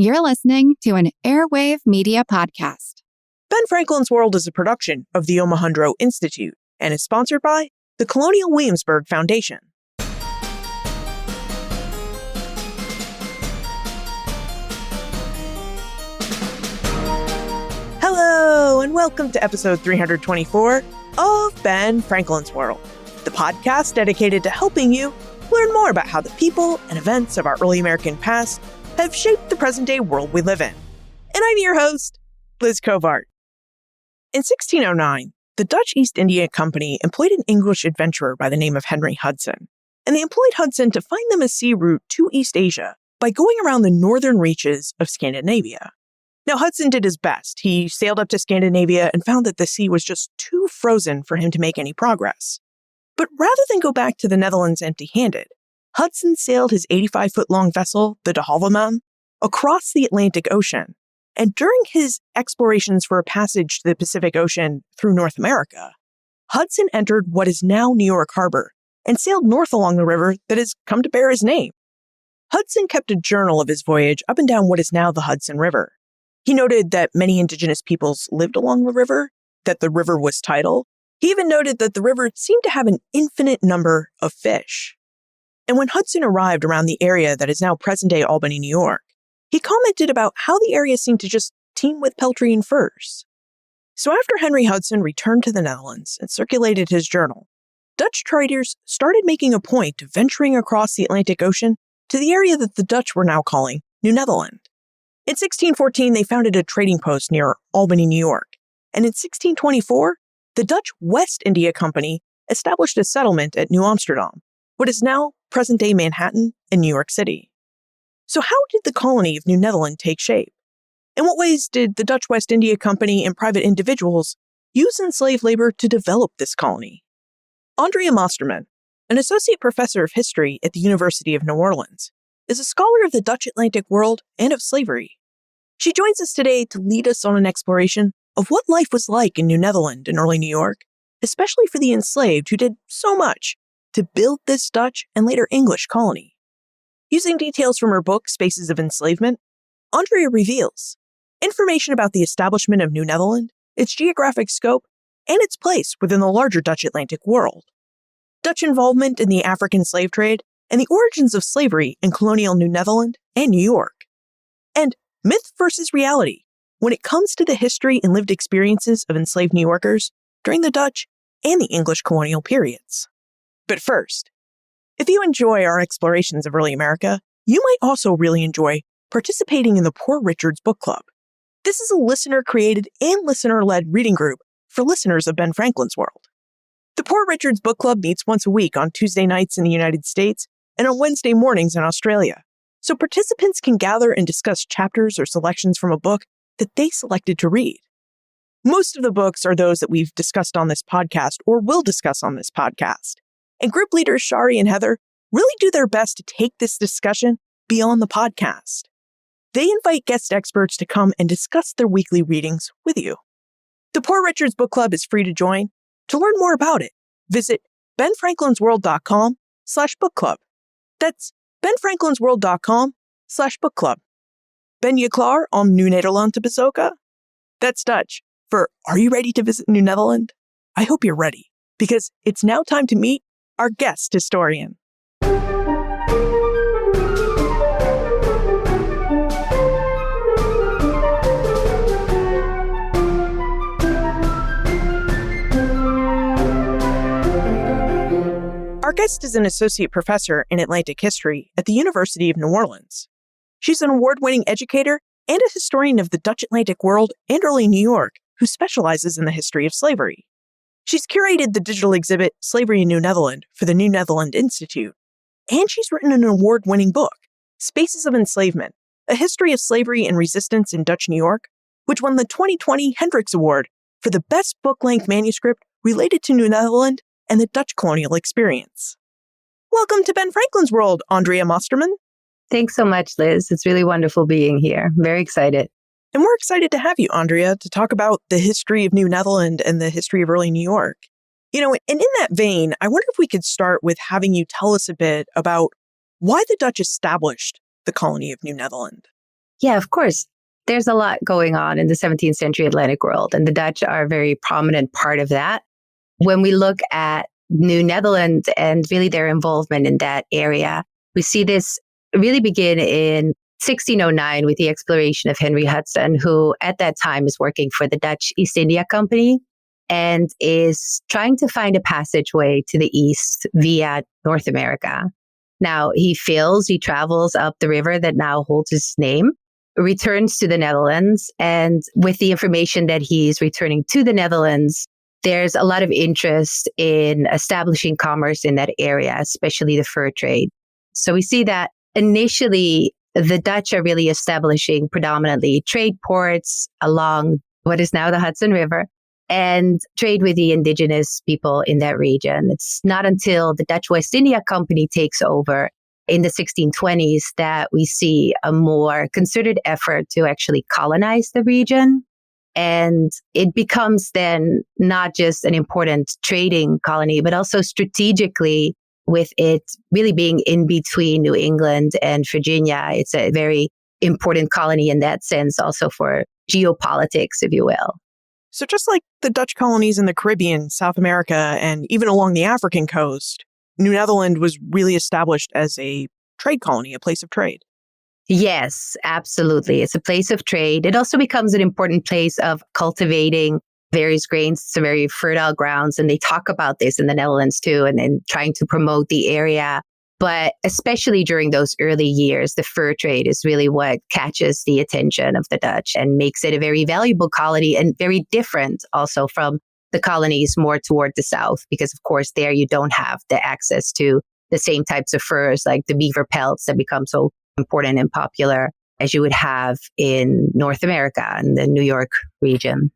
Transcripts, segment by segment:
You're listening to an Airwave Media Podcast. Ben Franklin's World is a production of the Omohundro Institute and is sponsored by the Colonial Williamsburg Foundation. Hello, and welcome to episode 324 of Ben Franklin's World, the podcast dedicated to helping you learn more about how the people and events of our early American past have shaped the present-day world we live in. And I'm your host, Liz Covart. In 1609, the Dutch East India Company employed an English adventurer by the name of Henry Hudson, and they employed Hudson to find them a sea route to East Asia by going around the northern reaches of Scandinavia. Now, Hudson did his best. He sailed up to Scandinavia and found that the sea was just too frozen for him to make any progress. But rather than go back to the Netherlands empty-handed, Hudson sailed his 85-foot-long vessel, the de Havilland, across the Atlantic Ocean. And during his explorations for a passage to the Pacific Ocean through North America, Hudson entered what is now New York Harbor and sailed north along the river that has come to bear his name. Hudson kept a journal of his voyage up and down what is now the Hudson River. He noted that many indigenous peoples lived along the river, that the river was tidal. He even noted that the river seemed to have an infinite number of fish. And when Hudson arrived around the area that is now present-day Albany, New York, he commented about how the area seemed to just teem with peltry and furs. So after Henry Hudson returned to the Netherlands and circulated his journal, Dutch traders started making a point of venturing across the Atlantic Ocean to the area that the Dutch were now calling New Netherland. In 1614, they founded a trading post near Albany, New York. And in 1624, the Dutch West India Company established a settlement at New Amsterdam, what is now present-day Manhattan and New York City. So how did the colony of New Netherland take shape? In what ways did the Dutch West India Company and private individuals use enslaved labor to develop this colony? Andrea Mosterman, an associate professor of history at the University of New Orleans, is a scholar of the Dutch Atlantic world and of slavery. She joins us today to lead us on an exploration of what life was like in New Netherland and early New York, especially for the enslaved who did so much to build this Dutch and later English colony. Using details from her book, Spaces of Enslavement, Andrea reveals information about the establishment of New Netherland, its geographic scope, and its place within the larger Dutch Atlantic world, Dutch involvement in the African slave trade, and the origins of slavery in colonial New Netherland and New York, and myth versus reality when it comes to the history and lived experiences of enslaved New Yorkers during the Dutch and the English colonial periods. But first, if you enjoy our explorations of early America, you might also really enjoy participating in the Poor Richard's Book Club. This is a listener-created and listener-led reading group for listeners of Ben Franklin's World. The Poor Richard's Book Club meets once a week on Tuesday nights in the United States and on Wednesday mornings in Australia, so participants can gather and discuss chapters or selections from a book that they selected to read. Most of the books are those that we've discussed on this podcast or will discuss on this podcast. And group leaders Shari and Heather really do their best to take this discussion beyond the podcast. They invite guest experts to come and discuss their weekly readings with you. The Poor Richard's Book Club is free to join. To learn more about it, visit benfranklinsworld.com/book club. That's benfranklinsworld.com/book club. Ben je klaar om New Nederland te bezoeken? That's Dutch for Are you ready to visit New Netherland? I hope you're ready, because it's now time to meet our guest historian. Our guest is an associate professor in Atlantic history at the University of New Orleans. She's an award-winning educator and a historian of the Dutch Atlantic world and early New York who specializes in the history of slavery. She's curated the digital exhibit Slavery in New Netherland for the New Netherland Institute, and she's written an award-winning book, Spaces of Enslavement, A History of Slavery and Resistance in Dutch New York, which won the 2020 Hendricks Award for the best book-length manuscript related to New Netherland and the Dutch colonial experience. Welcome to Ben Franklin's World, Andrea Mosterman. Thanks so much, Liz. It's really wonderful being here. Very excited. And we're excited to have you, Andrea, to talk about the history of New Netherland and the history of early New York. You know, and in that vein, I wonder if we could start with having you tell us a bit about why the Dutch established the colony of New Netherland. Yeah, of course. There's a lot going on in the 17th century Atlantic world, and the Dutch are a very prominent part of that. When we look at New Netherland and really their involvement in that area, we see this really begin in 1609 with the exploration of Henry Hudson, who at that time is working for the Dutch East India Company and is trying to find a passageway to the east via North America. Now, he travels up the river that now holds his name, returns to the Netherlands, and with the information that he's returning to the Netherlands, there's a lot of interest in establishing commerce in that area, especially the fur trade. So we see that initially the Dutch are really establishing predominantly trade ports along what is now the Hudson River and trade with the indigenous people in that region. It's not until the Dutch West India Company takes over in the 1620s that we see a more concerted effort to actually colonize the region. And it becomes then not just an important trading colony, but also strategically, with it really being in between New England and Virginia. It's a very important colony in that sense, also for geopolitics, if you will. So just like the Dutch colonies in the Caribbean, South America, and even along the African coast, New Netherland was really established as a trade colony, a place of trade. Yes, absolutely. It's a place of trade. It also becomes an important place of cultivating various grains. It's a very fertile grounds. And they talk about this in the Netherlands too, and trying to promote the area. But especially during those early years, the fur trade is really what catches the attention of the Dutch and makes it a very valuable colony and very different also from the colonies more toward the south, because of course there you don't have the access to the same types of furs like the beaver pelts that become so important and popular as you would have in North America and the New York region.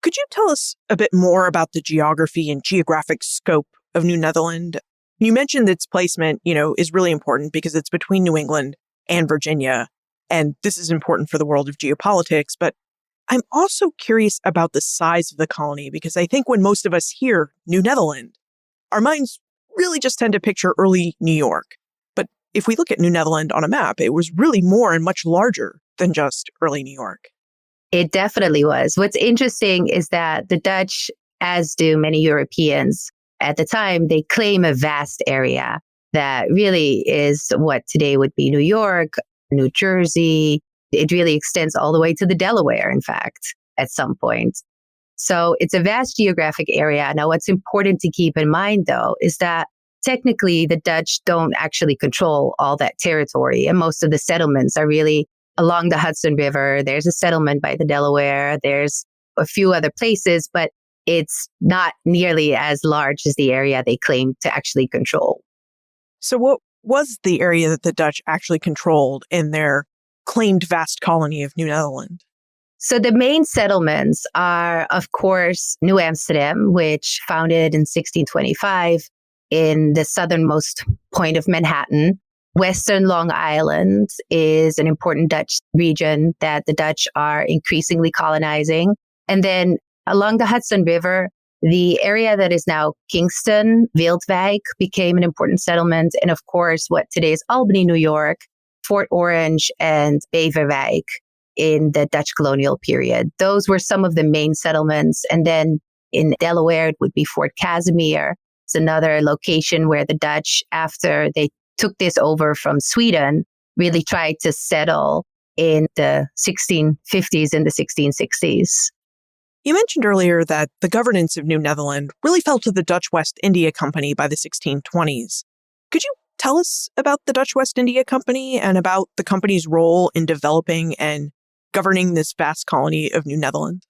Could you tell us a bit more about the geography and geographic scope of New Netherland? You mentioned its placement, is really important because it's between New England and Virginia, and this is important for the world of geopolitics. But I'm also curious about the size of the colony, because I think when most of us hear New Netherland, our minds really just tend to picture early New York. But if we look at New Netherland on a map, it was really more and much larger than just early New York. It definitely was. What's interesting is that the Dutch, as do many Europeans at the time, they claim a vast area that really is what today would be New York, New Jersey. It really extends all the way to the Delaware, in fact, at some point. So it's a vast geographic area. Now, what's important to keep in mind, though, is that technically the Dutch don't actually control all that territory. And most of the settlements are really along the Hudson River. There's a settlement by the Delaware. There's a few other places, but it's not nearly as large as the area they claim to actually control. So what was the area that the Dutch actually controlled in their claimed vast colony of New Netherland? So the main settlements are, of course, New Amsterdam, which founded in 1625 in the southernmost point of Manhattan. Western Long Island is an important Dutch region that the Dutch are increasingly colonizing. And then along the Hudson River, the area that is now Kingston, Wildwijk, became an important settlement. And of course, what today is Albany, New York, Fort Orange, and Beverwijk in the Dutch colonial period. Those were some of the main settlements. And then in Delaware, it would be Fort Casimir. It's another location where the Dutch, after they took this over from Sweden, really tried to settle in the 1650s and the 1660s. You mentioned earlier that the governance of New Netherland really fell to the Dutch West India Company by the 1620s. Could you tell us about the Dutch West India Company and about the company's role in developing and governing this vast colony of New Netherland?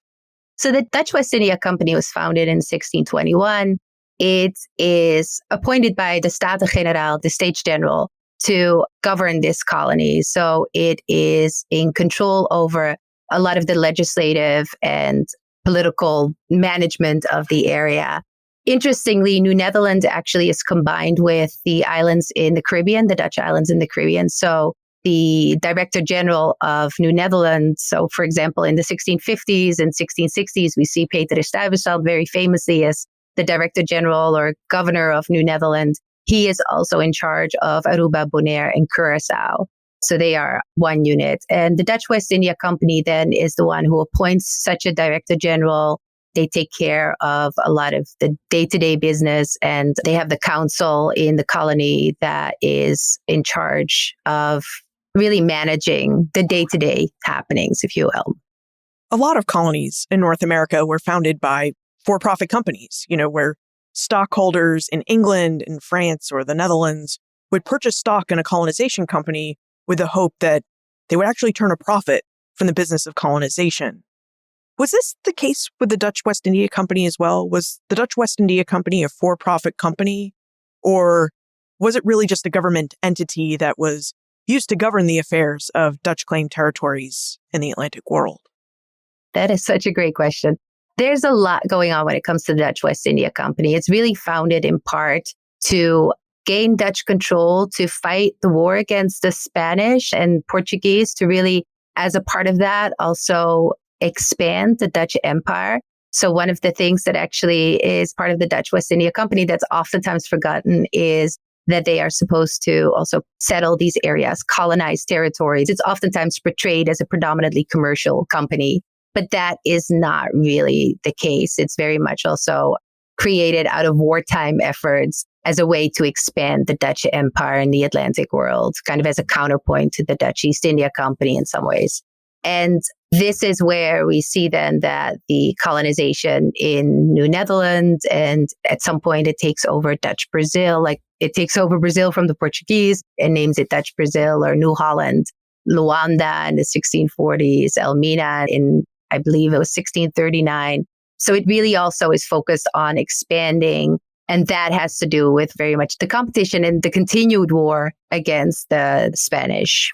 So the Dutch West India Company was founded in 1621. It is appointed by the Staten-Generaal, the States General, to govern this colony. So it is in control over a lot of the legislative and political management of the area. Interestingly, New Netherland actually is combined with the islands in the Caribbean, the Dutch islands in the Caribbean. So the Director General of New Netherland, so for example, in the 1650s and 1660s, we see Peter Stuyvesant very famously as the Director General or Governor of New Netherland. He is also in charge of Aruba, Bonaire, and Curaçao. So they are one unit. And the Dutch West India Company then is the one who appoints such a director general. They take care of a lot of the day-to-day business, and they have the council in the colony that is in charge of really managing the day-to-day happenings, if you will. A lot of colonies in North America were founded by for-profit companies, where stockholders in England and France or the Netherlands would purchase stock in a colonization company with the hope that they would actually turn a profit from the business of colonization. Was this the case with the Dutch West India Company as well? Was the Dutch West India Company a for-profit company? Or was it really just a government entity that was used to govern the affairs of Dutch claimed territories in the Atlantic world? That is such a great question. There's a lot going on when it comes to the Dutch West India Company. It's really founded in part to gain Dutch control, to fight the war against the Spanish and Portuguese, to really, as a part of that, also expand the Dutch Empire. So one of the things that actually is part of the Dutch West India Company that's oftentimes forgotten is that they are supposed to also settle these areas, colonize territories. It's oftentimes portrayed as a predominantly commercial company, but that is not really the case. It's very much also created out of wartime efforts as a way to expand the Dutch Empire in the Atlantic world, kind of as a counterpoint to the Dutch East India Company in some ways. And this is where we see then that the colonization in New Netherland, and at some point it takes over Dutch Brazil, like it takes over Brazil from the Portuguese and names it Dutch Brazil or New Holland, Luanda in the 1640s, Elmina in, I believe it was 1639. So it really also is focused on expanding. And that has to do with very much the competition and the continued war against the Spanish.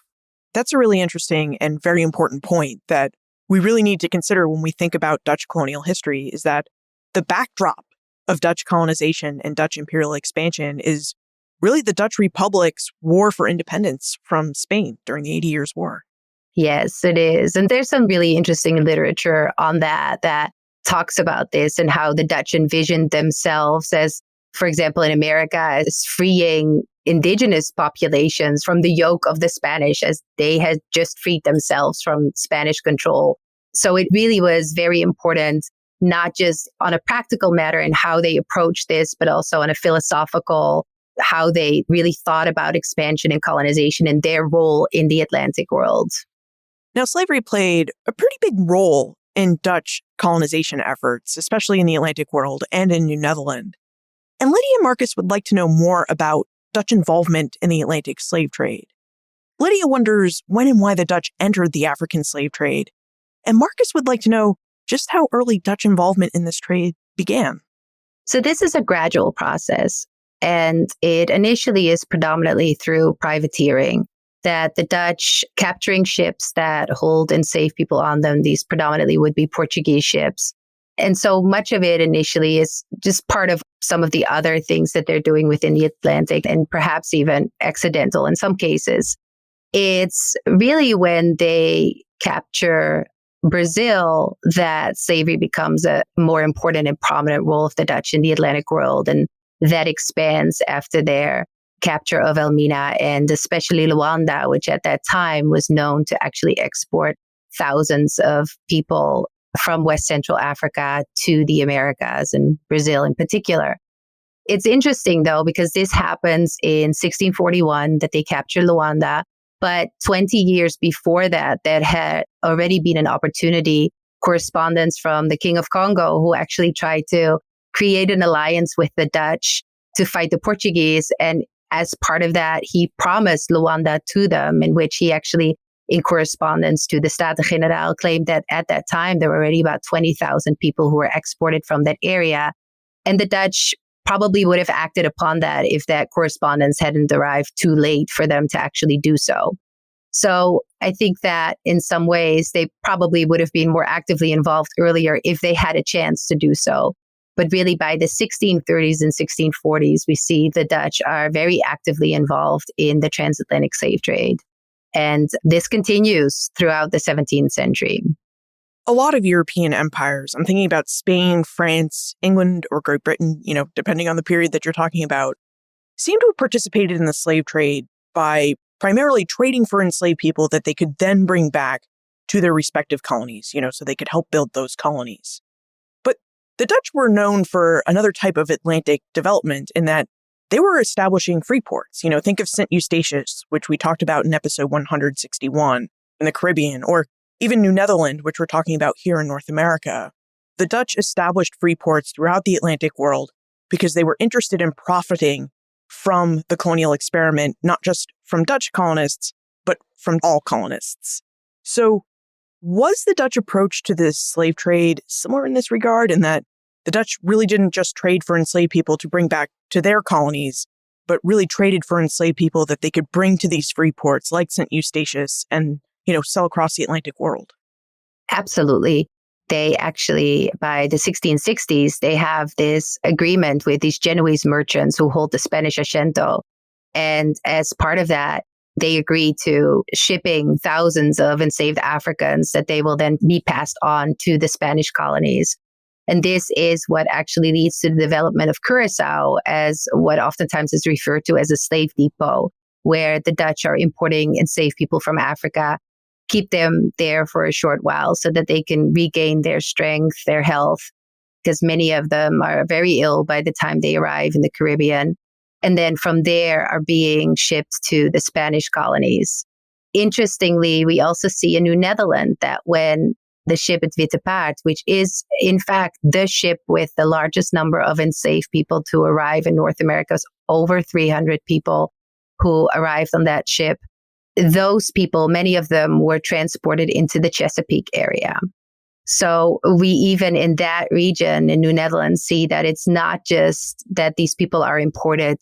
That's a really interesting and very important point that we really need to consider when we think about Dutch colonial history, is that the backdrop of Dutch colonization and Dutch imperial expansion is really the Dutch Republic's war for independence from Spain during the 80 Years' War. Yes, it is. And there's some really interesting literature on that talks about this and how the Dutch envisioned themselves as, for example, in America, as freeing indigenous populations from the yoke of the Spanish, as they had just freed themselves from Spanish control. So it really was very important, not just on a practical matter and how they approached this, but also on a philosophical, how they really thought about expansion and colonization and their role in the Atlantic world. Now, slavery played a pretty big role in Dutch colonization efforts, especially in the Atlantic world and in New Netherland. And Lydia and Marcus would like to know more about Dutch involvement in the Atlantic slave trade. Lydia wonders when and why the Dutch entered the African slave trade, and Marcus would like to know just how early Dutch involvement in this trade began. So this is a gradual process, and it initially is predominantly through privateering, that the Dutch capturing ships that hold enslaved people on them, these predominantly would be Portuguese ships. And so much of it initially is just part of some of the other things that they're doing within the Atlantic, and perhaps even accidental in some cases. It's really when they capture Brazil that slavery becomes a more important and prominent role of the Dutch in the Atlantic world. And that expands after their capture of Elmina and especially Luanda, which at that time was known to actually export thousands of people from West Central Africa to the Americas and Brazil in particular. It's interesting, though, because this happens in 1641 that they capture Luanda. But 20 years before that, there had already been an opportunity, correspondence from the King of Congo, who actually tried to create an alliance with the Dutch to fight the Portuguese. And as part of that, he promised Luanda to them, in which he actually, in correspondence to the Staten-Generaal, claimed that at that time, there were already about 20,000 people who were exported from that area. And the Dutch probably would have acted upon that if that correspondence hadn't arrived too late for them to actually do so. So I think that in some ways, they probably would have been more actively involved earlier if they had a chance to do so. But really, by the 1630s and 1640s, we see the Dutch are very actively involved in the transatlantic slave trade. And this continues throughout the 17th century. A lot of European empires, I'm thinking about Spain, France, England, or Great Britain, depending on the period that you're talking about, seem to have participated in the slave trade by primarily trading for enslaved people that they could then bring back to their respective colonies, so they could help build those colonies. But the Dutch were known for another type of Atlantic development in that they were establishing free ports. Think of St. Eustatius, which we talked about in episode 161 in the Caribbean, or even New Netherland, which we're talking about here in North America. The Dutch established free ports throughout the Atlantic world because they were interested in profiting from the colonial experiment, not just from Dutch colonists, but from all colonists. So was the Dutch approach to this slave trade similar in this regard, in that the Dutch really didn't just trade for enslaved people to bring back to their colonies, but really traded for enslaved people that they could bring to these free ports like St. Eustatius and, sell across the Atlantic world? Absolutely. They actually, by the 1660s, they have this agreement with these Genoese merchants who hold the Spanish asiento. And as part of that, they agree to shipping thousands of enslaved Africans that they will then be passed on to the Spanish colonies. And this is what actually leads to the development of Curacao as what oftentimes is referred to as a slave depot, where the Dutch are importing enslaved people from Africa, keep them there for a short while so that they can regain their strength, their health, because many of them are very ill by the time they arrive in the Caribbean. And then from there are being shipped to the Spanish colonies. Interestingly, we also see in New Netherland that when the ship at Witte Paard, which is in fact the ship with the largest number of enslaved people to arrive in North America, over 300 people who arrived on that ship. Those people, many of them were transported into the Chesapeake area. So we even in that region in New Netherlands see that it's not just that these people are imported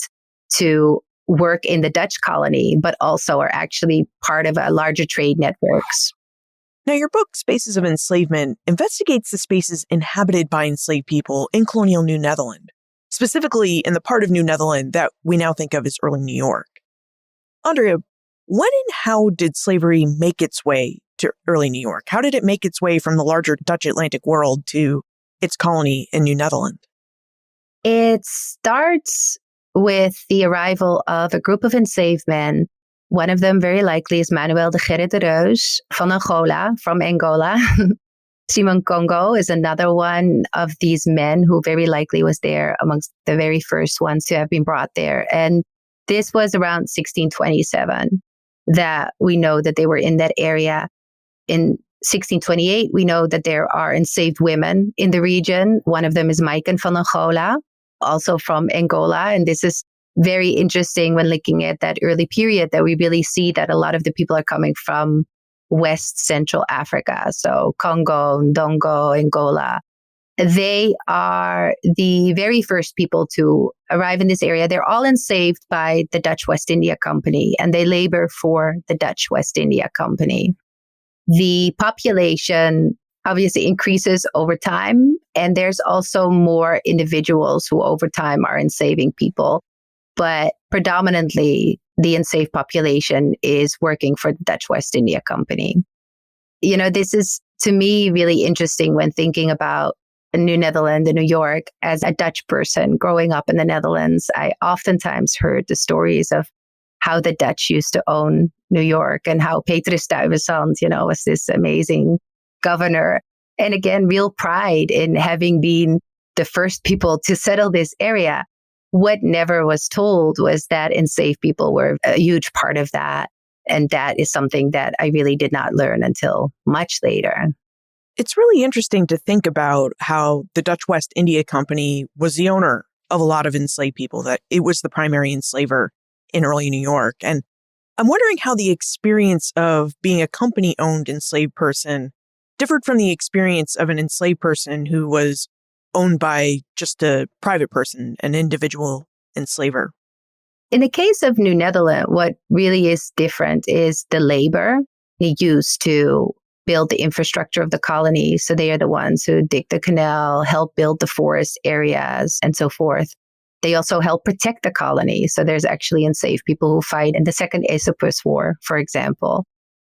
to work in the Dutch colony, but also are actually part of a larger trade networks. Now, your book, Spaces of Enslavement, investigates the spaces inhabited by enslaved people in colonial New Netherland, specifically in the part of New Netherland that we now think of as early New York. Andrea, when and how did slavery make its way to early New York? How did it make its way from the larger Dutch Atlantic world to its colony in New Netherland? It starts with the arrival of a group of enslaved men. One of them very likely is Manuel de Gerrit de Reus from Angola. Simon Congo is another one of these men who very likely was there amongst the very first ones to have been brought there. And this was around 1627 that we know that they were in that area. In 1628, we know that there are enslaved women in the region. One of them is Maiken van Angola, also from Angola. And this is very interesting when looking at that early period, that we really see that a lot of the people are coming from West Central Africa. So Congo, Ndongo, Angola. They are the very first people to arrive in this area. They're all enslaved by the Dutch West India Company, and they labor for the Dutch West India Company. The population obviously increases over time, and there's also more individuals who over time are enslaving people. But predominantly, the enslaved population is working for the Dutch West India Company. This is, to me, really interesting when thinking about New Netherland and New York. As a Dutch person growing up in the Netherlands, I oftentimes heard the stories of how the Dutch used to own New York and how Petrus Stuyvesant, was this amazing governor. And again, real pride in having been the first people to settle this area. What never was told was that enslaved people were a huge part of that. And that is something that I really did not learn until much later. It's really interesting to think about how the Dutch West India Company was the owner of a lot of enslaved people, that it was the primary enslaver in early New York. And I'm wondering how the experience of being a company-owned enslaved person differed from the experience of an enslaved person who was owned by just a private person, an individual enslaver. In the case of New Netherland, what really is different is the labor they used to build the infrastructure of the colony. So they are the ones who dig the canal, help build the forest areas, and so forth. They also help protect the colony. So there's actually enslaved people who fight in the Second Aesopus War, for example.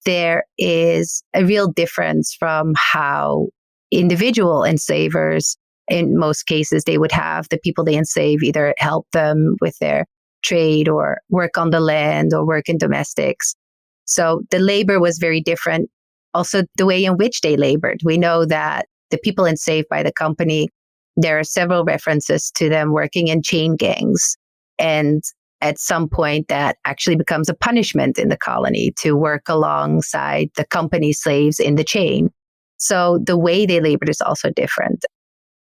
There is a real difference from how individual enslavers, in most cases, they would have the people they enslave either help them with their trade or work on the land or work in domestics. So the labor was very different. Also, the way in which they labored. We know that the people enslaved by the company, there are several references to them working in chain gangs. And at some point, that actually becomes a punishment in the colony to work alongside the company slaves in the chain. So the way they labored is also different.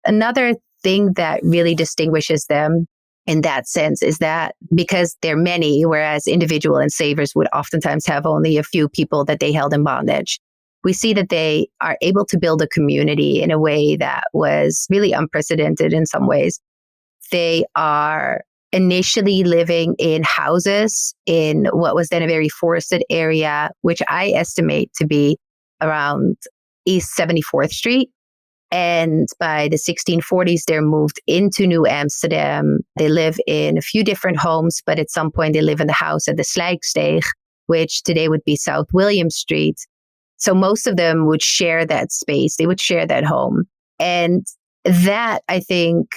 Another thing that really distinguishes them in that sense is that because they're many, whereas individual enslavers would oftentimes have only a few people that they held in bondage, we see that they are able to build a community in a way that was really unprecedented in some ways. They are initially living in houses in what was then a very forested area, which I estimate to be around East 74th Street. And by the 1640s, they're moved into New Amsterdam. They live in a few different homes, but at some point they live in the house at the Slijksteeg, which today would be South William Street. So most of them would share that space. They would share that home. And that, I think,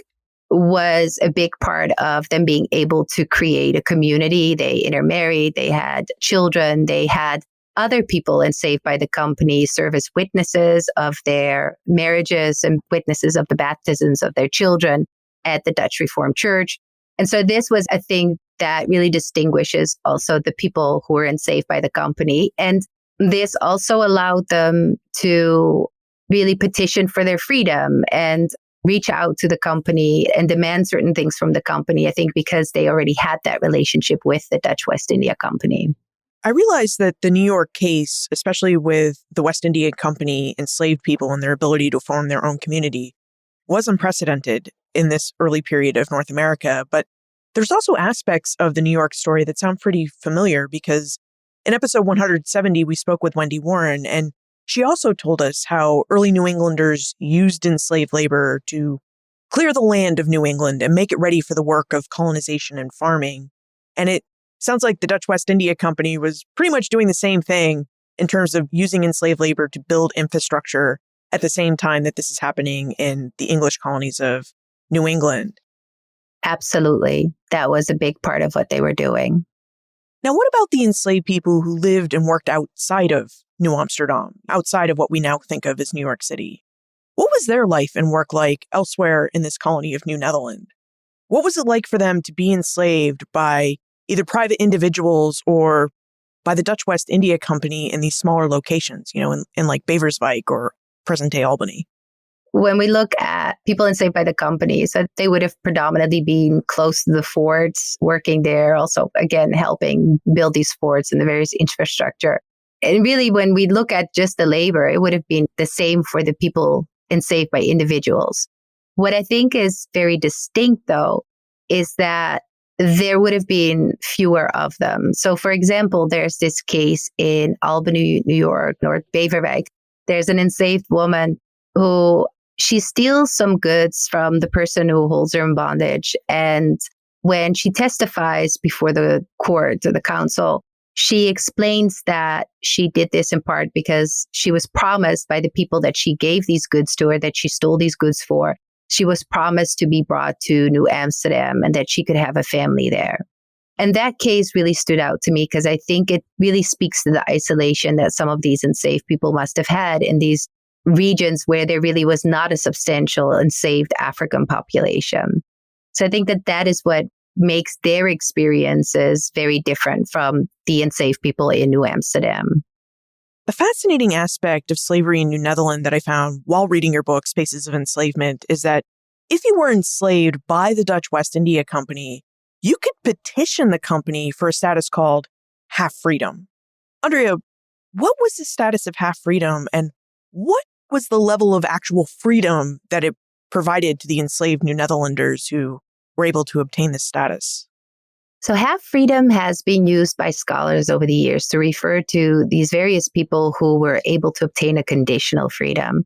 was a big part of them being able to create a community. They intermarried, they had children, they had other people enslaved by the company serve as witnesses of their marriages and witnesses of the baptisms of their children at the Dutch Reformed Church. And so this was a thing that really distinguishes also the people who were enslaved by the company. And this also allowed them to really petition for their freedom and reach out to the company and demand certain things from the company, I think because they already had that relationship with the Dutch West India Company. I realized that the New York case, especially with the West India Company enslaved people and their ability to form their own community, was unprecedented in this early period of North America. But there's also aspects of the New York story that sound pretty familiar because in episode 170, we spoke with Wendy Warren, and she also told us how early New Englanders used enslaved labor to clear the land of New England and make it ready for the work of colonization and farming. And it sounds like the Dutch West India Company was pretty much doing the same thing in terms of using enslaved labor to build infrastructure at the same time that this is happening in the English colonies of New England. Absolutely. That was a big part of what they were doing. Now, what about the enslaved people who lived and worked outside of New Amsterdam, outside of what we now think of as New York City? What was their life and work like elsewhere in this colony of New Netherland? What was it like for them to be enslaved by either private individuals or by the Dutch West India Company in these smaller locations, in like Beverswijk or present-day Albany? When we look at people enslaved by the companies, they would have predominantly been close to the forts, working there, also, again, helping build these forts and the various infrastructure. And really, when we look at just the labor, it would have been the same for the people enslaved by individuals. What I think is very distinct, though, is that there would have been fewer of them. So, for example, there's this case in Albany, New York, North Beverwijk. There's an enslaved woman who she steals some goods from the person who holds her in bondage. And when she testifies before the court or the council, she explains that she did this in part because she was promised by the people that she gave these goods to her, that she stole these goods for. She was promised to be brought to New Amsterdam and that she could have a family there. And that case really stood out to me because I think it really speaks to the isolation that some of these enslaved people must have had in these regions where there really was not a substantial enslaved African population. So I think that that is what makes their experiences very different from the enslaved people in New Amsterdam. A fascinating aspect of slavery in New Netherland that I found while reading your book, Spaces of Enslavement, is that if you were enslaved by the Dutch West India Company, you could petition the company for a status called half freedom. Andrea, what was the status of half freedom and what was the level of actual freedom that it provided to the enslaved New Netherlanders who were able to obtain this status? So half freedom has been used by scholars over the years to refer to these various people who were able to obtain a conditional freedom.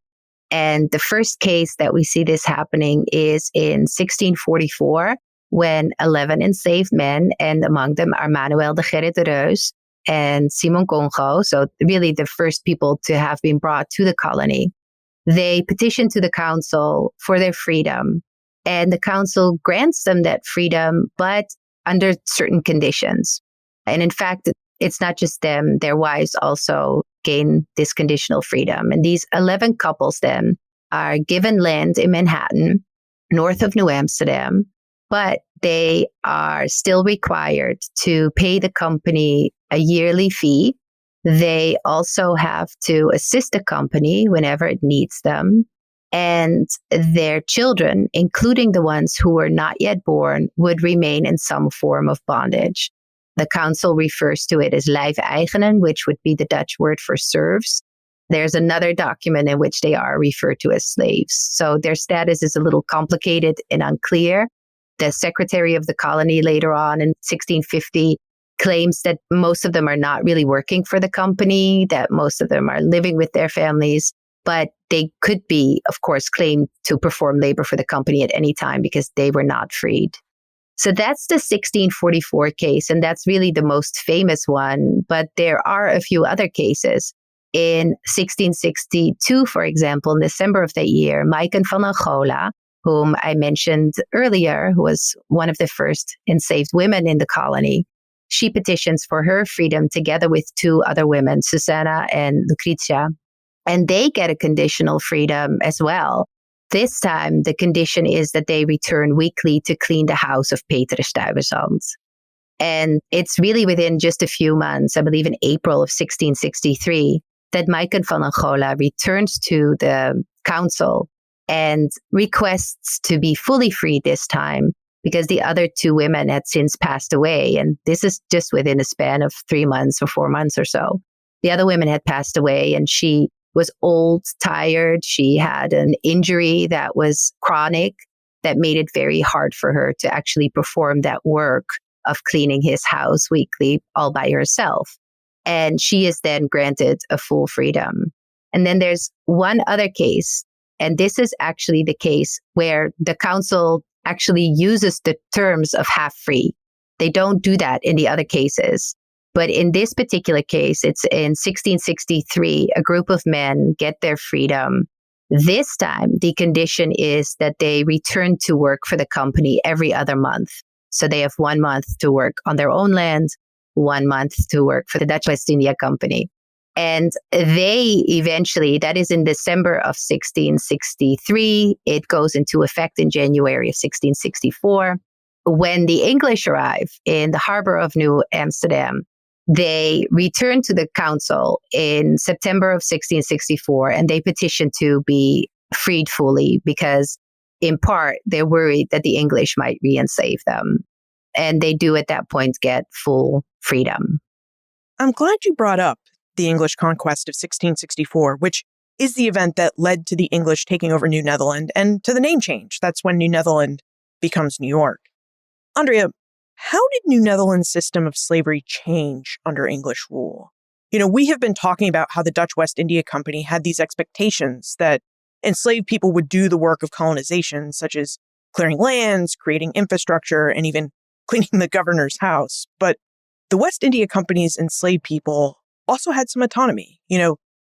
And the first case that we see this happening is in 1644, when 11 enslaved men, and among them are Manuel de Gerrit de Reus and Simon Congo, so really the first people to have been brought to the colony, they petition to the council for their freedom. And the council grants them that freedom, but under certain conditions. And in fact, it's not just them, their wives also gain this conditional freedom. And these 11 couples then are given land in Manhattan, north of New Amsterdam, but they are still required to pay the company a yearly fee. They also have to assist the company whenever it needs them. And their children, including the ones who were not yet born, would remain in some form of bondage. The council refers to it as lijfeigenen, which would be the Dutch word for serfs. There's another document in which they are referred to as slaves. So their status is a little complicated and unclear. The secretary of the colony later on in 1650 claims that most of them are not really working for the company, that most of them are living with their families, but they could be, of course, claimed to perform labor for the company at any time because they were not freed. So that's the 1644 case, and that's really the most famous one. But there are a few other cases. In 1662, for example, in December of that year, Maiken van Angola, whom I mentioned earlier, who was one of the first enslaved women in the colony, she petitions for her freedom together with two other women, Susanna and Lucrezia, and they get a conditional freedom as well. This time, the condition is that they return weekly to clean the house of Peter Stuyvesant. And it's really within just a few months, I believe in April of 1663, that Maiken van Angola returns to the council and requests to be fully freed this time because the other two women had since passed away. And this is just within a span of 3 months or 4 months or so. The other women had passed away and she was old, tired. She had an injury that was chronic that made it very hard for her to actually perform that work of cleaning his house weekly all by herself. And she is then granted a full freedom. And then there's one other case, and this is actually the case where the council actually uses the terms of half free. They don't do that in the other cases. But in this particular case, it's in 1663, a group of men get their freedom. This time, the condition is that they return to work for the company every other month. So they have 1 month to work on their own land, 1 month to work for the Dutch West India Company. And they eventually, that is in December of 1663, it goes into effect in January of 1664. When the English arrive in the harbor of New Amsterdam, they return to the council in September of 1664 and they petition to be freed fully because in part they're worried that the English might re-enslave them. And they do at that point get full freedom. I'm glad you brought up the English conquest of 1664, which is the event that led to the English taking over New Netherland and to the name change. That's when New Netherland becomes New York. Andrea, how did New Netherland's system of slavery change under English rule? We have been talking about how the Dutch West India Company had these expectations that enslaved people would do the work of colonization, such as clearing lands, creating infrastructure, and even cleaning the governor's house. But the West India Company's enslaved people also had some autonomy.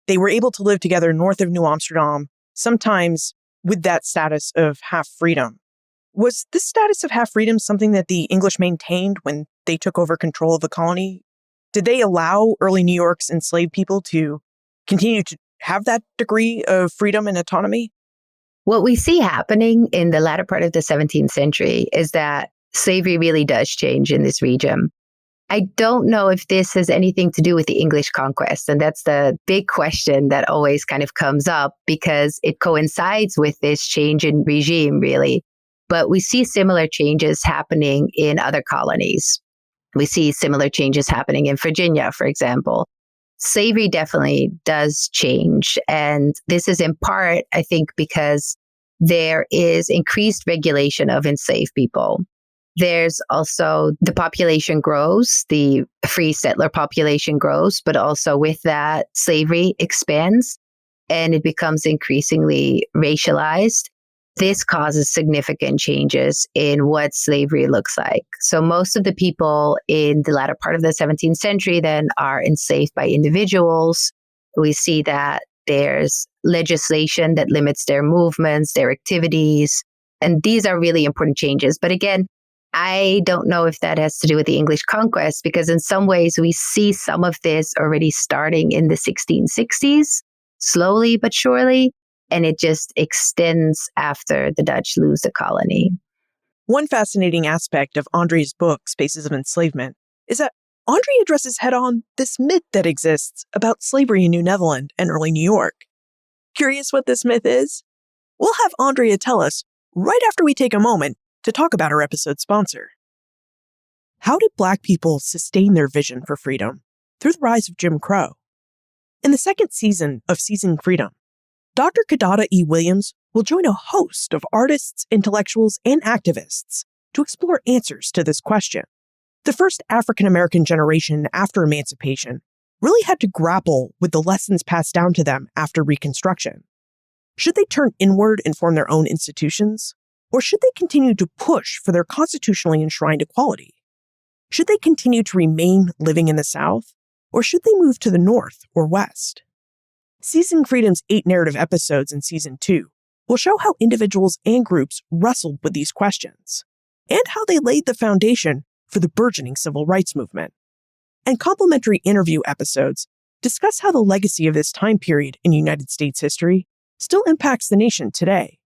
They were able to live together north of New Amsterdam, sometimes with that status of half freedom. Was this status of half freedom something that the English maintained when they took over control of the colony? Did they allow early New York's enslaved people to continue to have that degree of freedom and autonomy? What we see happening in the latter part of the 17th century is that slavery really does change in this region. I don't know if this has anything to do with the English conquest. And that's the big question that always kind of comes up because it coincides with this change in regime, really. But we see similar changes happening in other colonies. We see similar changes happening in Virginia, for example. Slavery definitely does change. And this is in part, I think, because there is increased regulation of enslaved people. There's also the population grows, the free settler population grows, but also with that, slavery expands and it becomes increasingly racialized. This causes significant changes in what slavery looks like. So most of the people in the latter part of the 17th century then are enslaved by individuals. We see that there's legislation that limits their movements, their activities, and these are really important changes. But again, I don't know if that has to do with the English conquest, because in some ways we see some of this already starting in the 1660s, slowly but surely, and it just extends after the Dutch lose the colony. One fascinating aspect of Andrea's book, Spaces of Enslavement, is that Andrea addresses head-on this myth that exists about slavery in New Netherland and early New York. Curious what this myth is? We'll have Andrea tell us right after we take a moment to talk about our episode sponsor. How did Black people sustain their vision for freedom through the rise of Jim Crow? In the second season of Seizing Freedom, Dr. Kidada E. Williams will join a host of artists, intellectuals, and activists to explore answers to this question. The first African-American generation after emancipation really had to grapple with the lessons passed down to them after Reconstruction. Should they turn inward and form their own institutions? Or should they continue to push for their constitutionally enshrined equality? Should they continue to remain living in the South? Or should they move to the North or West? Seizing Freedom's 8 narrative episodes in Season 2 will show how individuals and groups wrestled with these questions, and how they laid the foundation for the burgeoning civil rights movement. And complimentary interview episodes discuss how the legacy of this time period in United States history still impacts the nation today.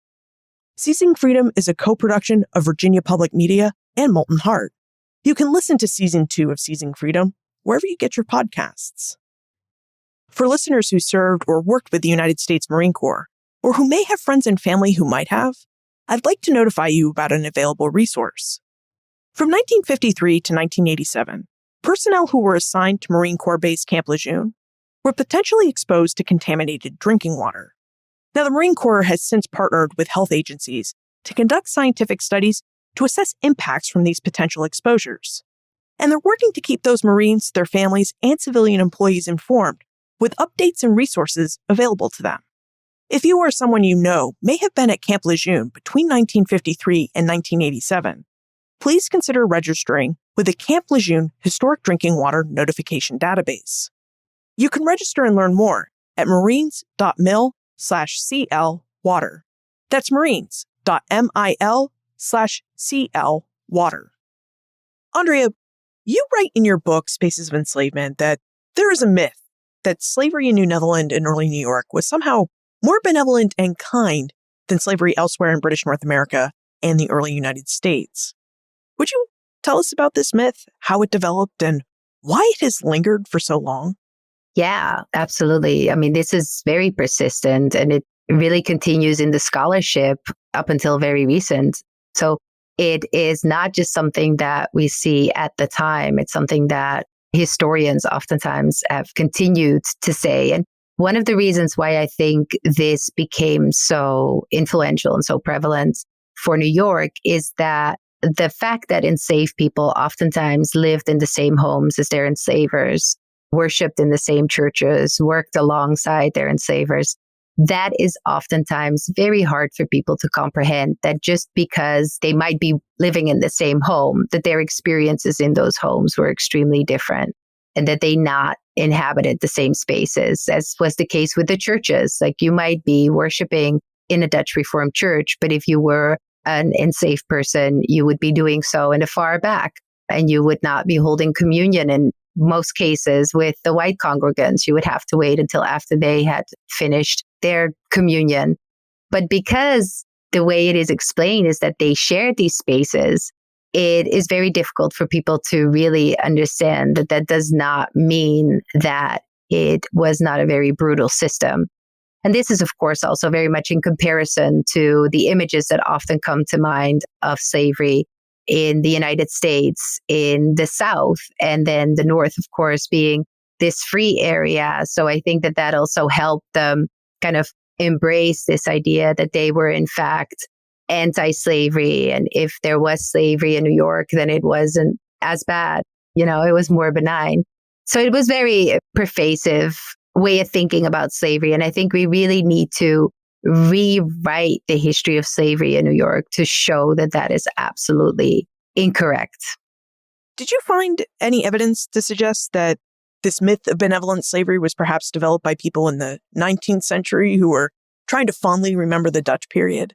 Seizing Freedom is a co-production of Virginia Public Media and Molten Heart. You can listen to Season 2 of Seizing Freedom wherever you get your podcasts. For listeners who served or worked with the United States Marine Corps, or who may have friends and family who might have, I'd like to notify you about an available resource. From 1953 to 1987, personnel who were assigned to Marine Corps Base Camp Lejeune were potentially exposed to contaminated drinking water. Now, the Marine Corps has since partnered with health agencies to conduct scientific studies to assess impacts from these potential exposures. And they're working to keep those Marines, their families, and civilian employees informed with updates and resources available to them. If you or someone you know may have been at Camp Lejeune between 1953 and 1987, please consider registering with the Camp Lejeune Historic Drinking Water Notification Database. You can register and learn more at marines.mil/CL water. That's marines.mil/CL water. Andrea, you write in your book, Spaces of Enslavement, that there is a myth that slavery in New Netherland and early New York was somehow more benevolent and kind than slavery elsewhere in British North America and the early United States. Would you tell us about this myth, how it developed, and why it has lingered for so long? Yeah, absolutely. I mean, this is very persistent, and it really continues in the scholarship up until very recent. So it is not just something that we see at the time. It's something that historians oftentimes have continued to say. And one of the reasons why I think this became so influential and so prevalent for New York is that the fact that enslaved people oftentimes lived in the same homes as their enslavers, worshipped in the same churches, worked alongside their enslavers, that is oftentimes very hard for people to comprehend, that just because they might be living in the same home, that their experiences in those homes were extremely different, and that they not inhabited the same spaces, as was the case with the churches. Like, you might be worshiping in a Dutch Reformed church, but if you were an enslaved person, you would be doing so in the far back, and you would not be holding communion in most cases with the white congregants. You would have to wait until after they had finished their communion. But because the way it is explained is that they shared these spaces, it is very difficult for people to really understand that that does not mean that it was not a very brutal system. And this is, of course, also very much in comparison to the images that often come to mind of slavery in the United States, in the South, and then the North, of course, being this free area. So I think that that also helped them kind of embrace this idea that they were, in fact, anti-slavery. And if there was slavery in New York, then it wasn't as bad. You know, it was more benign. So it was very pervasive way of thinking about slavery. And I think we really need to rewrite the history of slavery in New York to show that that is absolutely incorrect. Did you find any evidence to suggest that this myth of benevolent slavery was perhaps developed by people in the 19th century who were trying to fondly remember the Dutch period?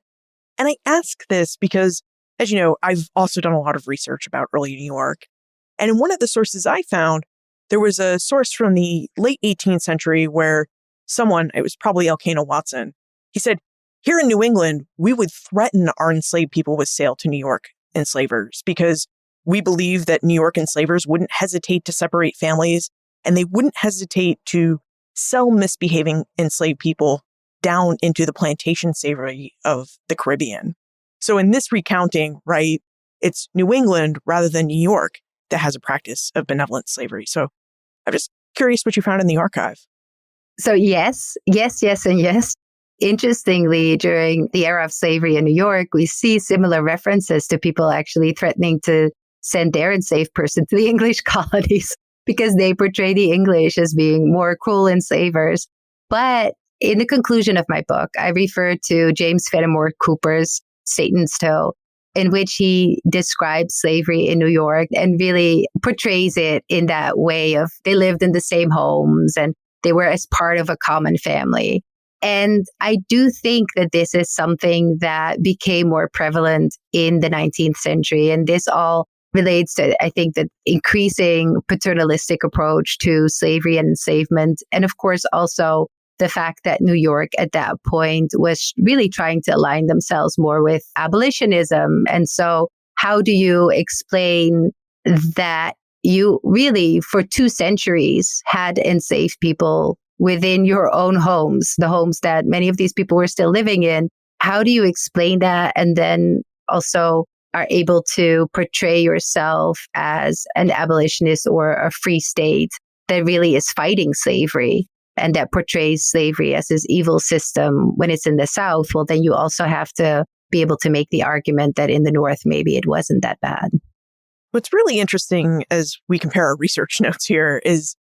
And I ask this because As you know, I've also done a lot of research about early New York. And in one of the sources I found, there was a source from the late 18th century where someone, it was probably Elkanah Watson, he said, here in New England, we would threaten our enslaved people with sale to New York enslavers because we believe that New York enslavers wouldn't hesitate to separate families and they wouldn't hesitate to sell misbehaving enslaved people down into the plantation slavery of the Caribbean. So in this recounting, right, it's New England rather than New York that has a practice of benevolent slavery. So I'm just curious what you found in the archive. So yes, and yes. Interestingly, during the era of slavery in New York, we see similar references to people actually threatening to send their enslaved person to the English colonies because they portray the English as being more cruel enslavers. But in the conclusion of my book, I refer to James Fenimore Cooper's Satan's Toe, in which he describes slavery in New York and really portrays it in that way of they lived in the same homes and they were as part of a common family. And I do think that this is something that became more prevalent in the 19th century. And this all relates to, I think, the increasing paternalistic approach to slavery and enslavement. And of course, also the fact that New York at that point was really trying to align themselves more with abolitionism. And so how do you explain that you really, for 2 centuries, had enslaved people within your own homes, the homes that many of these people were still living in? How do you explain that? And then also are able to portray yourself as an abolitionist or a free state that really is fighting slavery and that portrays slavery as this evil system when it's in the South? Well, then you also have to be able to make the argument that in the North, maybe it wasn't that bad. What's really interesting as we compare our research notes here is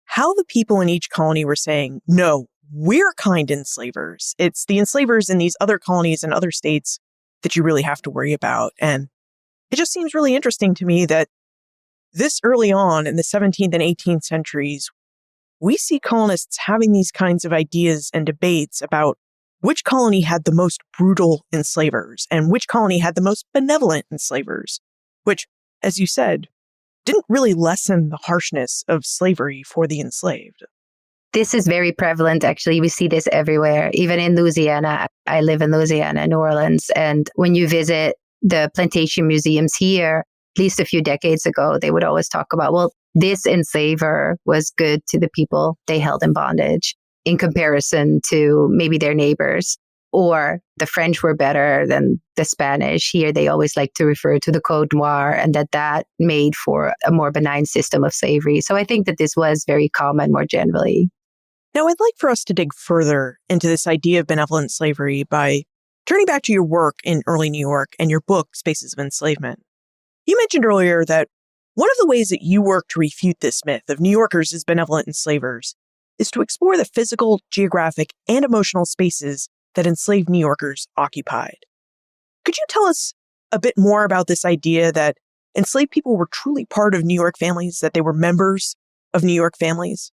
how the people in each colony were saying, no, we're kind enslavers. It's the enslavers in these other colonies and other states that you really have to worry about. And it just seems really interesting to me that this early on in the 17th and 18th centuries, we see colonists having these kinds of ideas and debates about which colony had the most brutal enslavers and which colony had the most benevolent enslavers, which, as you said, didn't really lessen the harshness of slavery for the enslaved. This is very prevalent, actually. We see this everywhere, even in Louisiana. I live in Louisiana, New Orleans. And when you visit the plantation museums here, at least a few decades ago, they would always talk about, well, this enslaver was good to the people they held in bondage in comparison to maybe their neighbors. Or the French were better than the Spanish. Here, they always like to refer to the Code Noir and that made for a more benign system of slavery. So I think that this was very common more generally. Now, I'd like for us to dig further into this idea of benevolent slavery by turning back to your work in early New York and your book, Spaces of Enslavement. You mentioned earlier that one of the ways that you work to refute this myth of New Yorkers as benevolent enslavers is to explore the physical, geographic, and emotional spaces that enslaved New Yorkers occupied. Could you tell us a bit more about this idea that enslaved people were truly part of New York families, that they were members of New York families?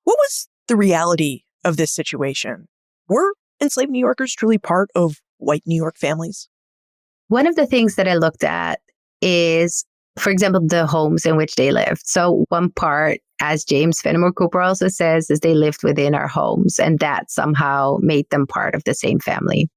What was the reality of this situation? Were enslaved New Yorkers truly part of white New York families? One of the things that I looked at is, for example, the homes in which they lived. So one part, as James Fenimore Cooper also says, is they lived within our homes, and that somehow made them part of the same family.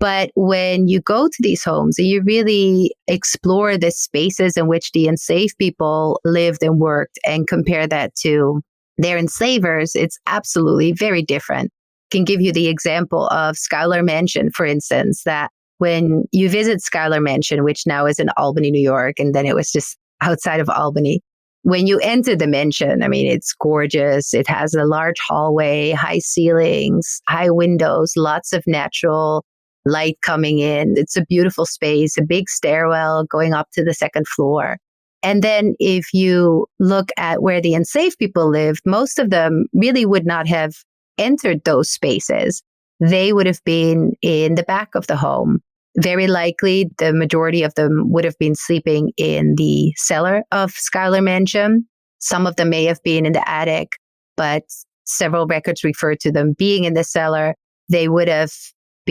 But when you go to these homes and you really explore the spaces in which the enslaved people lived and worked and compare that to their enslavers, it's absolutely very different. I can give you the example of Schuyler Mansion, for instance, that when you visit Schuyler Mansion, which now is in Albany, New York, and then it was just outside of Albany, when you enter the mansion, I mean, it's gorgeous. It has a large hallway, high ceilings, high windows, lots of natural light coming in. It's a beautiful space, a big stairwell going up to the second floor. And then if you look at where the enslaved people lived, most of them really would not have entered those spaces. They would have been in the back of the home. Very likely, the majority of them would have been sleeping in the cellar of Schuyler Mansion. Some of them may have been in the attic, but several records refer to them being in the cellar. They would have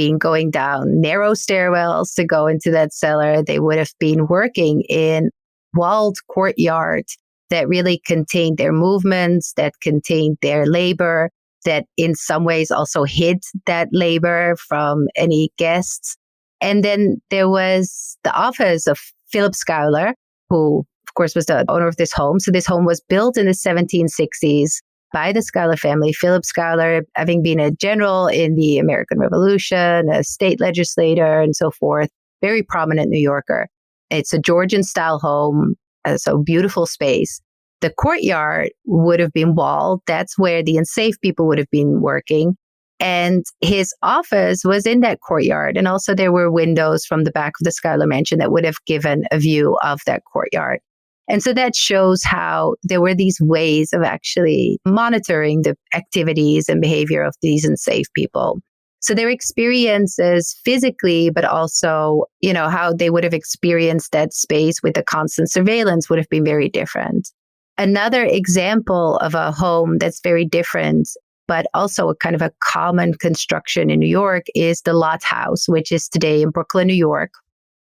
been going down narrow stairwells to go into that cellar. They would have been working in walled courtyards that really contained their movements, that contained their labor, that in some ways also hid that labor from any guests. And then there was the office of Philip Schuyler, who, of course, was the owner of this home. So this home was built in the 1760s by the Schuyler family. Philip Schuyler, having been a general in the American Revolution, a state legislator, and so forth, very prominent New Yorker. It's a Georgian-style home, so beautiful space. The courtyard would have been walled. That's where the enslaved people would have been working. And his office was in that courtyard. And also there were windows from the back of the Schuyler mansion that would have given a view of that courtyard. And so that shows how there were these ways of actually monitoring the activities and behavior of these enslaved people. So their experiences physically, but also, how they would have experienced that space with the constant surveillance would have been very different. Another example of a home that's very different, but also a kind of a common construction in New York, is the Lott House, which is today in Brooklyn, New York.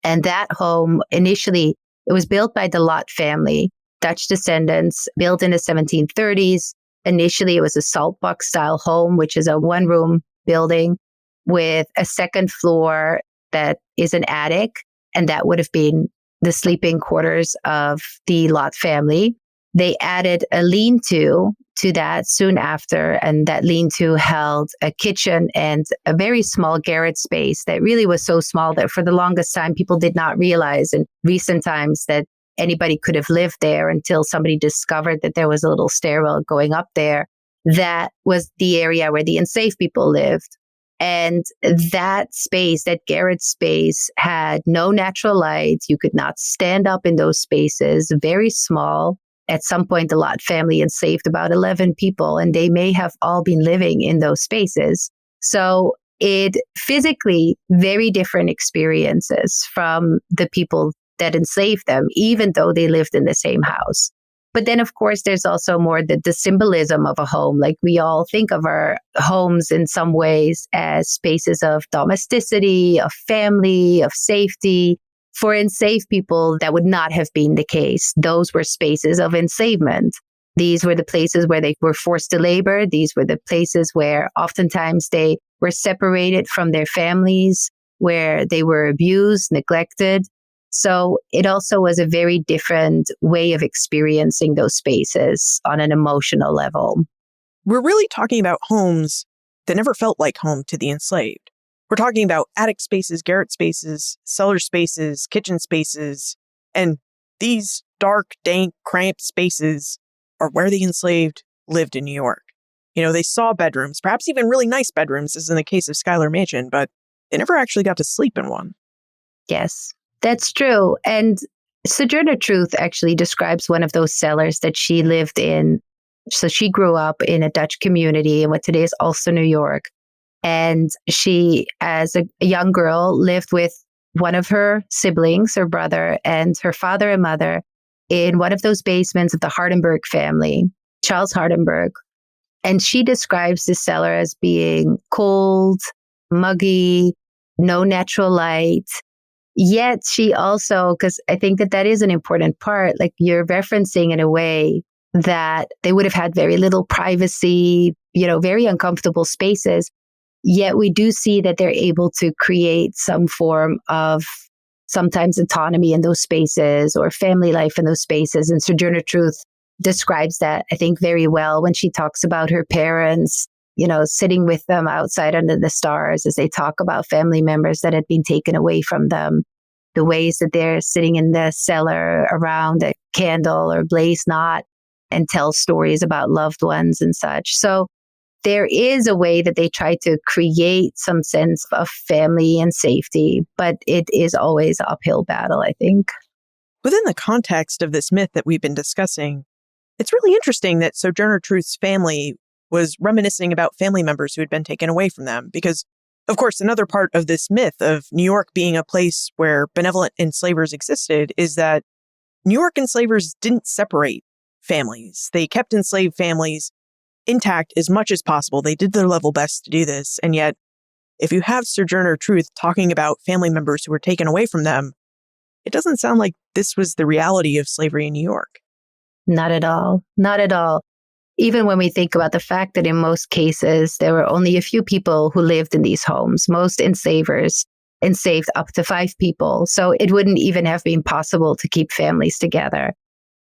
And that home, initially, it was built by the Lott family, Dutch descendants, built in the 1730s. Initially, it was a saltbox-style home, which is a one-room building with a second floor that is an attic. And that would have been the sleeping quarters of the Lott family. They added a lean-to that soon after, and that lean-to held a kitchen and a very small garret space that really was so small that for the longest time, people did not realize in recent times that anybody could have lived there until somebody discovered that there was a little stairwell going up there. That was the area where the enslaved people lived. And that space, that garret space, had no natural light. You could not stand up in those spaces, very small. At some point, the Lott family enslaved about 11 people, and they may have all been living in those spaces. So it physically, very different experiences from the people that enslaved them, even though they lived in the same house. But then, of course, there's also more the symbolism of a home. Like we all think of our homes in some ways as spaces of domesticity, of family, of safety. For enslaved people, that would not have been the case. Those were spaces of enslavement. These were the places where they were forced to labor. These were the places where oftentimes they were separated from their families, where they were abused, neglected. So it also was a very different way of experiencing those spaces on an emotional level. We're really talking about homes that never felt like home to the enslaved. We're talking about attic spaces, garret spaces, cellar spaces, kitchen spaces, and these dark, dank, cramped spaces are where the enslaved lived in New York. They saw bedrooms, perhaps even really nice bedrooms, as in the case of Schuyler Mansion, but they never actually got to sleep in one. Yes, that's true. And Sojourner Truth actually describes one of those cellars that she lived in. So she grew up in a Dutch community in what today is Ulster, New York. And she, as a young girl, lived with one of her siblings, her brother, and her father and mother in one of those basements of the Hardenberg family, Charles Hardenberg. And she describes this cellar as being cold, muggy, no natural light. Yet she also, because I think that is an important part, like you're referencing in a way that they would have had very little privacy, very uncomfortable spaces. Yet we do see that they're able to create some form of sometimes autonomy in those spaces or family life in those spaces. And Sojourner Truth describes that, I think, very well when she talks about her parents, sitting with them outside under the stars as they talk about family members that had been taken away from them, the ways that they're sitting in the cellar around a candle or blaze knot and tell stories about loved ones and such. So there is a way that they try to create some sense of family and safety, but it is always an uphill battle, I think. Within the context of this myth that we've been discussing, it's really interesting that Sojourner Truth's family was reminiscing about family members who had been taken away from them. Because, of course, another part of this myth of New York being a place where benevolent enslavers existed is that New York enslavers didn't separate families. They kept enslaved families intact as much as possible. They did their level best to do this. And yet if you have Sojourner Truth talking about family members who were taken away from them, it doesn't sound like this was the reality of slavery in New York. Not at all. Not at all. Even when we think about the fact that in most cases, there were only a few people who lived in these homes. Most enslavers enslaved up to 5 people. So it wouldn't even have been possible to keep families together.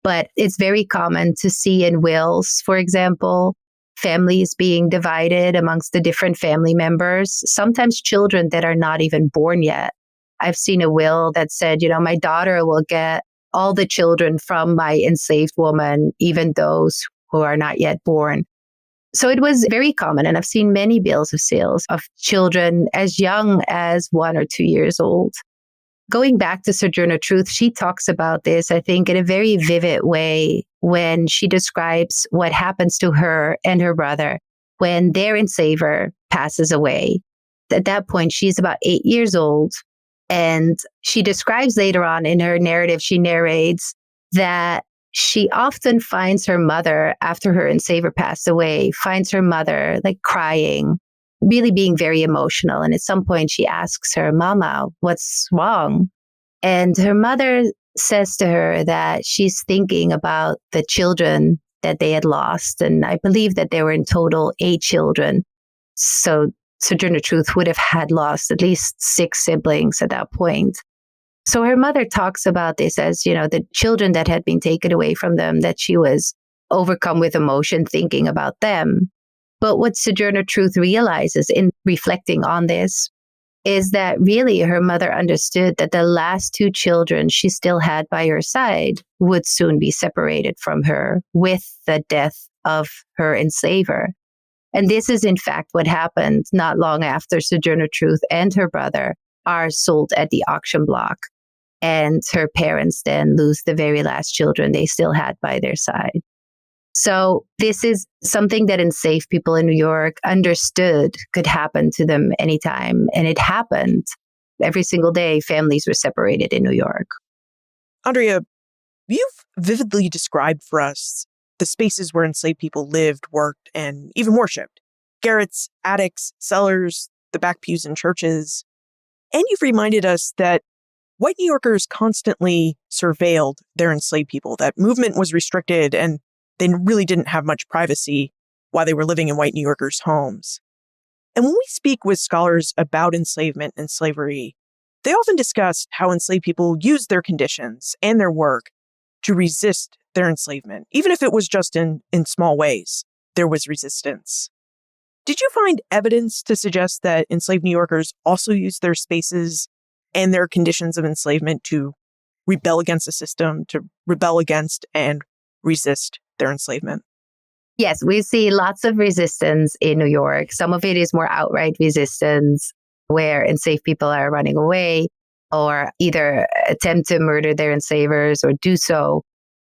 But it's very common to see in wills, for example, families being divided amongst the different family members, sometimes children that are not even born yet. I've seen a will that said, my daughter will get all the children from my enslaved woman, even those who are not yet born. So it was very common. And I've seen many bills of sales of children as young as 1 or 2 years old. Going back to Sojourner Truth, she talks about this, I think, in a very vivid way when she describes what happens to her and her brother when their enslaver passes away. At that point, she's about 8 years old. And she describes later on in her narrative, she narrates that she often finds her mother, after her enslaver passed away, finds her mother like crying, really being very emotional. And at some point she asks her, "Mama, what's wrong?" And her mother says to her that she's thinking about the children that they had lost. And I believe that there were in total 8 children. So Sojourner Truth would have had lost at least 6 siblings at that point. So her mother talks about this as, the children that had been taken away from them, that she was overcome with emotion thinking about them. But what Sojourner Truth realizes in reflecting on this is that really her mother understood that the last 2 children she still had by her side would soon be separated from her with the death of her enslaver. And this is in fact what happened not long after Sojourner Truth and her brother are sold at the auction block. And her parents then lose the very last children they still had by their side. So this is something that enslaved people in New York understood could happen to them anytime. And it happened. Every single day, families were separated in New York. Andrea, you've vividly described for us the spaces where enslaved people lived, worked, and even worshipped. Garrets, attics, cellars, the back pews in churches. And you've reminded us that white New Yorkers constantly surveilled their enslaved people, that movement was restricted, and they really didn't have much privacy while they were living in white New Yorkers' homes. And when we speak with scholars about enslavement and slavery, they often discuss how enslaved people used their conditions and their work to resist their enslavement. Even if it was just in small ways, there was resistance. Did you find evidence to suggest that enslaved New Yorkers also used their spaces and their conditions of enslavement to rebel against the system, to rebel against and resist their enslavement? Yes, we see lots of resistance in New York. Some of it is more outright resistance, where enslaved people are running away or either attempt to murder their enslavers or do so.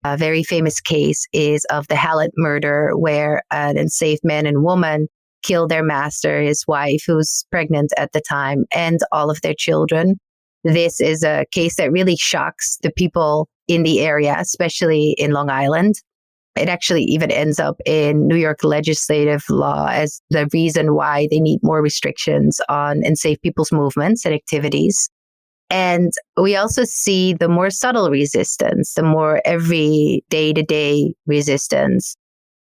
A very famous case is of the Hallett murder, where an enslaved man and woman killed their master, his wife, who was pregnant at the time, and all of their children. This is a case that really shocks the people in the area, especially in Long Island. It actually even ends up in New York legislative law as the reason why they need more restrictions on enslaved people's movements and activities. And we also see the more subtle resistance, the more every day-to-day resistance.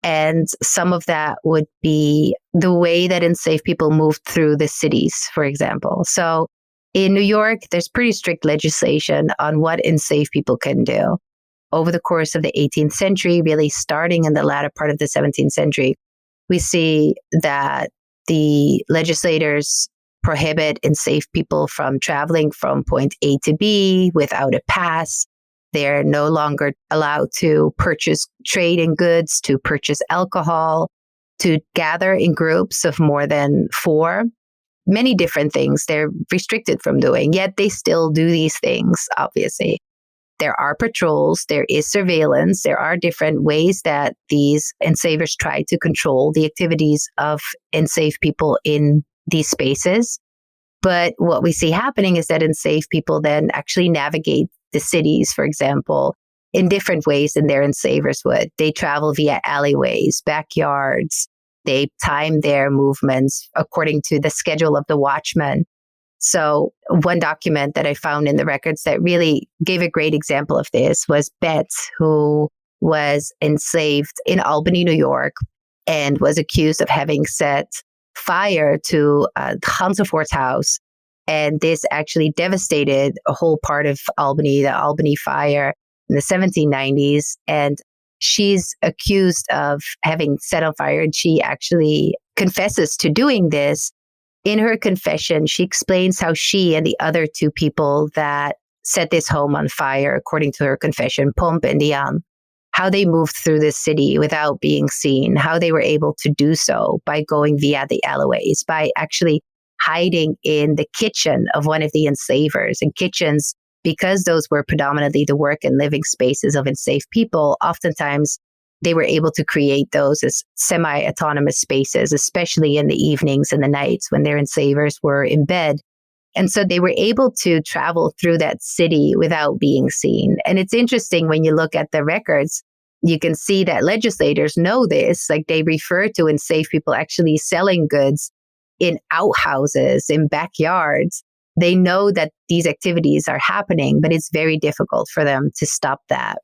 And some of that would be the way that enslaved people moved through the cities, for example. So in New York, there's pretty strict legislation on what enslaved people can do. Over the course of the 18th century, really starting in the latter part of the 17th century, we see that the legislators prohibit enslaved people from traveling from point A to B without a pass. They're no longer allowed to purchase trade in goods, to purchase alcohol, to gather in groups of more than 4. Many different things they're restricted from doing, yet they still do these things, obviously. There are patrols, there is surveillance, there are different ways that these enslavers try to control the activities of enslaved people in these spaces. But what we see happening is that enslaved people then actually navigate the cities, for example, in different ways than their enslavers would. They travel via alleyways, backyards. They time their movements according to the schedule of the watchman. So one document that I found in the records that really gave a great example of this was Betts, who was enslaved in Albany, New York, and was accused of having set fire to Hansefort's house. And this actually devastated a whole part of Albany, the Albany fire in the 1790s. And she's accused of having set on fire, and she actually confesses to doing this. In her confession, she explains how she and the other two people that set this home on fire, according to her confession, Pomp and Diane, how they moved through the city without being seen, how they were able to do so by going via the alleyways, by actually hiding in the kitchen of one of the enslavers. And kitchens, because those were predominantly the work and living spaces of enslaved people, oftentimes they were able to create those as semi-autonomous spaces, especially in the evenings and the nights when their enslavers were in bed. And so they were able to travel through that city without being seen. And it's interesting when you look at the records, you can see that legislators know this. Like, they refer to enslaved people actually selling goods in outhouses, in backyards. They know that these activities are happening, but it's very difficult for them to stop that.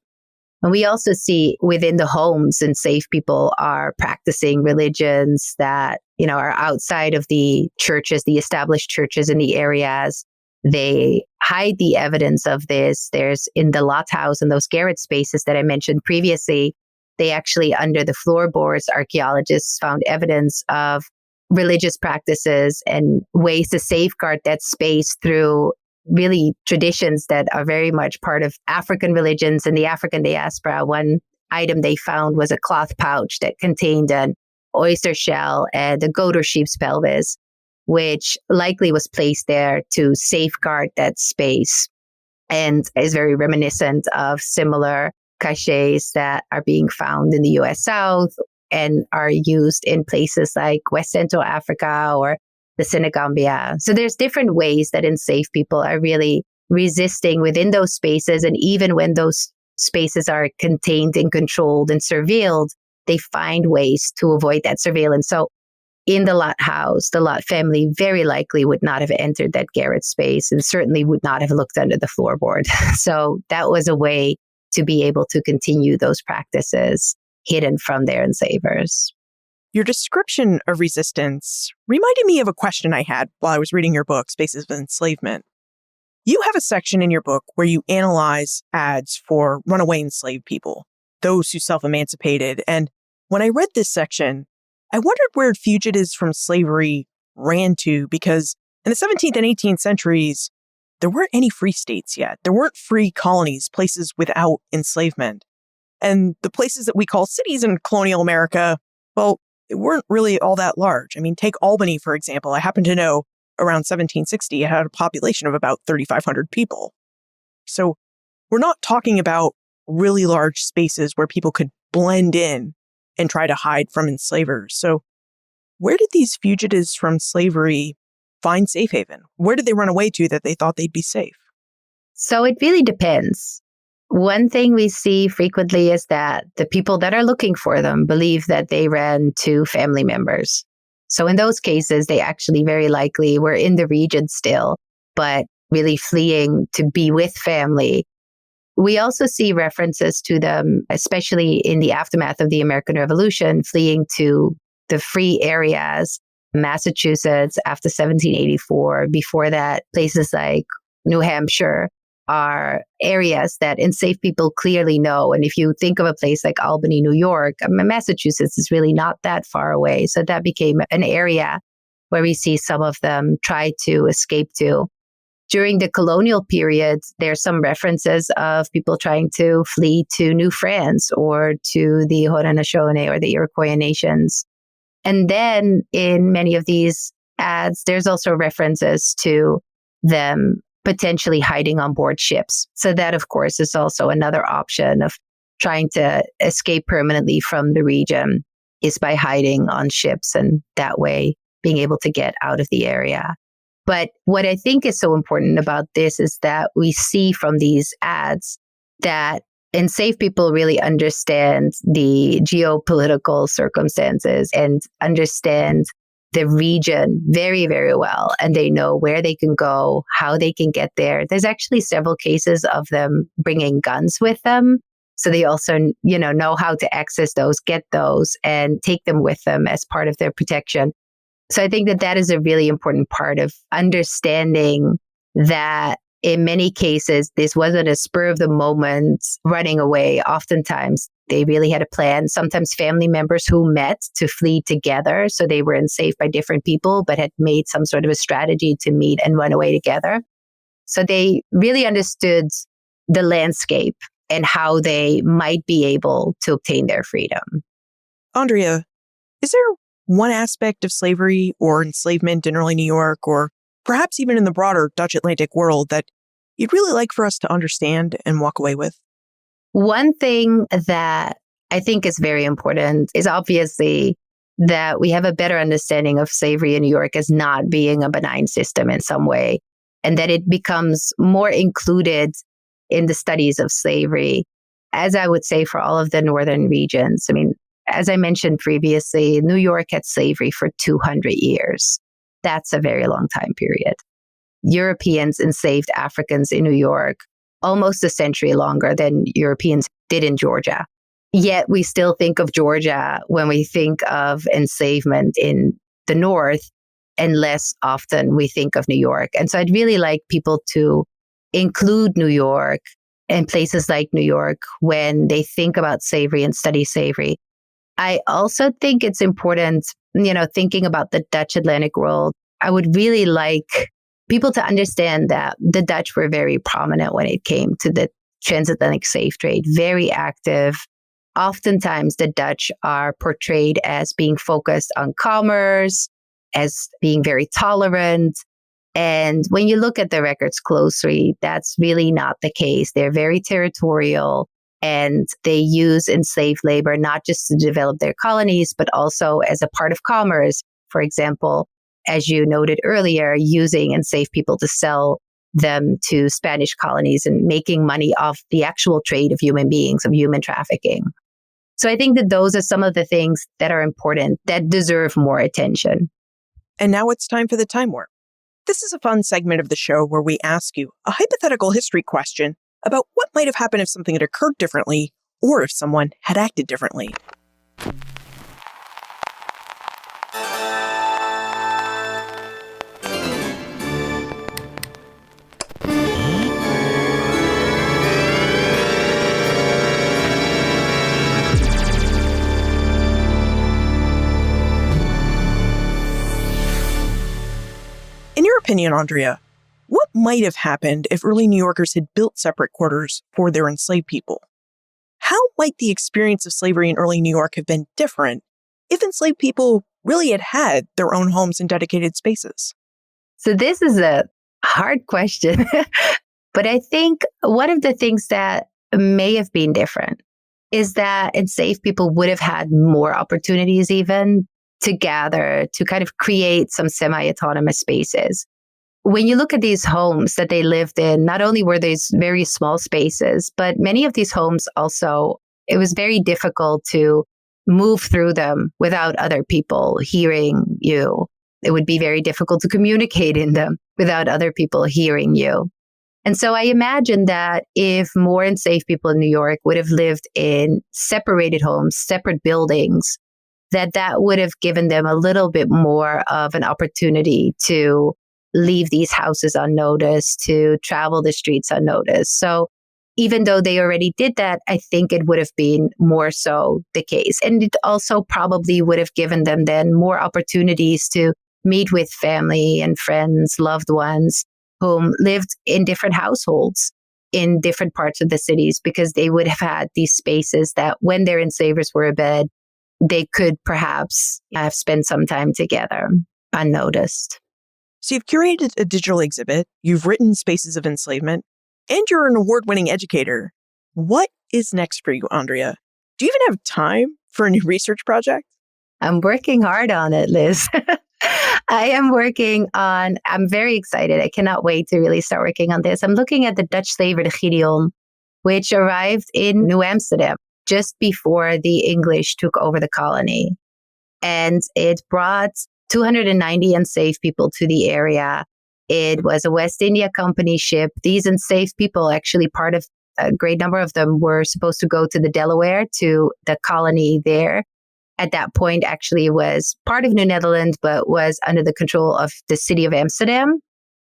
And we also see within the homes, enslaved people are practicing religions that, are outside of the churches, the established churches in the areas. They hide the evidence of this. There's in the lot house and those garret spaces that I mentioned previously, they actually, under the floorboards, archaeologists found evidence of religious practices and ways to safeguard that space through really traditions that are very much part of African religions and the African diaspora. One item they found was a cloth pouch that contained an oyster shell and a goat or sheep's pelvis, which likely was placed there to safeguard that space, and is very reminiscent of similar caches that are being found in the US South and are used in places like West Central Africa or the Senegambia. So there's different ways that enslaved people are really resisting within those spaces. And even when those spaces are contained and controlled and surveilled, they find ways to avoid that surveillance. So in the Lot house, the Lot family very likely would not have entered that garret space and certainly would not have looked under the floorboard. So that was a way to be able to continue those practices hidden from their enslavers. Your description of resistance reminded me of a question I had while I was reading your book, Spaces of Enslavement. You have a section in your book where you analyze ads for runaway enslaved people, those who self-emancipated. And when I read this section, I wondered where fugitives from slavery ran to, because in the 17th and 18th centuries, there weren't any free states yet. There weren't free colonies, places without enslavement. And the places that we call cities in colonial America, well, they weren't really all that large. I mean, take Albany, for example. I happen to know around 1760, it had a population of about 3,500 people. So we're not talking about really large spaces where people could blend in and try to hide from enslavers. So where did these fugitives from slavery find safe haven? Where did they run away to that they thought they'd be safe? So it really depends. One thing we see frequently is that the people that are looking for them believe that they ran to family members. So in those cases, they actually very likely were in the region still, but really fleeing to be with family. We also see references to them, especially in the aftermath of the American Revolution, fleeing to the free areas, Massachusetts after 1784. Before that, places like New Hampshire are areas that enslaved people clearly know. And if you think of a place like Albany, New York, Massachusetts is really not that far away. So that became an area where we see some of them try to escape to. During the colonial period, there's some references of people trying to flee to New France or to the Haudenosaunee or the Iroquois nations. And then in many of these ads, there's also references to them potentially hiding on board ships. So that, of course, is also another option of trying to escape permanently from the region, is by hiding on ships and that way being able to get out of the area. But what I think is so important about this is that we see from these ads that enslaved people really understand the geopolitical circumstances and understand the region very, very well. And they know where they can go, how they can get there. There's actually several cases of them bringing guns with them. So they also, know how to access those, get those, and take them with them as part of their protection. So I think that is a really important part of understanding that in many cases, this wasn't a spur of the moment running away. Oftentimes, they really had a plan. Sometimes family members who met to flee together. So they were enslaved by different people, but had made some sort of a strategy to meet and run away together. So they really understood the landscape and how they might be able to obtain their freedom. Andrea, is there one aspect of slavery or enslavement in early New York, or perhaps even in the broader Dutch Atlantic world, that you'd really like for us to understand and walk away with? One thing that I think is very important is obviously that we have a better understanding of slavery in New York as not being a benign system in some way, and that it becomes more included in the studies of slavery, as I would say for all of the northern regions. I mean, as I mentioned previously, New York had slavery for 200 years. That's a very long time period. Europeans enslaved Africans in New York almost a century longer than Europeans did in Georgia. Yet we still think of Georgia when we think of enslavement in the North, and less often we think of New York. And so I'd really like people to include New York and places like New York when they think about slavery and study slavery. I also think it's important, thinking about the Dutch Atlantic world. I would really like people to understand that the Dutch were very prominent when it came to the transatlantic slave trade, very active. Oftentimes, the Dutch are portrayed as being focused on commerce, as being very tolerant. And when you look at the records closely, that's really not the case. They're very territorial, and they use enslaved labor not just to develop their colonies, but also as a part of commerce. For example, as you noted earlier, using enslaved people to sell them to Spanish colonies and making money off the actual trade of human beings, of human trafficking. So I think that those are some of the things that are important, that deserve more attention. And now it's time for the Time Warp. This is a fun segment of the show where we ask you a hypothetical history question about what might have happened if something had occurred differently, or if someone had acted differently. In your opinion, Andrea, what might have happened if early New Yorkers had built separate quarters for their enslaved people? How might the experience of slavery in early New York have been different if enslaved people really had their own homes and dedicated spaces? So this is a hard question, but I think one of the things that may have been different is that enslaved people would have had more opportunities even to gather, to kind of create some semi-autonomous spaces. When you look at these homes that they lived in, not only were these very small spaces, but many of these homes also, it was very difficult to move through them without other people hearing you. It would be very difficult to communicate in them without other people hearing you. And so I imagine that if more enslaved people in New York would have lived in separated homes, separate buildings, that would have given them a little bit more of an opportunity to leave these houses unnoticed, to travel the streets unnoticed. So even though they already did that, I think it would have been more so the case. And it also probably would have given them then more opportunities to meet with family and friends, loved ones whom lived in different households in different parts of the cities, because they would have had these spaces that when their enslavers were abed, they could perhaps have spent some time together unnoticed. So you've curated a digital exhibit, you've written Spaces of Enslavement, and you're an award-winning educator. What is next for you, Andrea? Do you even have time for a new research project? I'm working hard on it, Liz. I'm very excited. I cannot wait to really start working on this. I'm looking at the Dutch slaver, the Gideon, which arrived in New Amsterdam just before the English took over the colony. And it brought 290 enslaved people to the area. It was a West India Company ship. These enslaved people, actually part of a great number of them, were supposed to go to the Delaware, to the colony there. At that point, actually, it was part of New Netherland, but was under the control of the city of Amsterdam.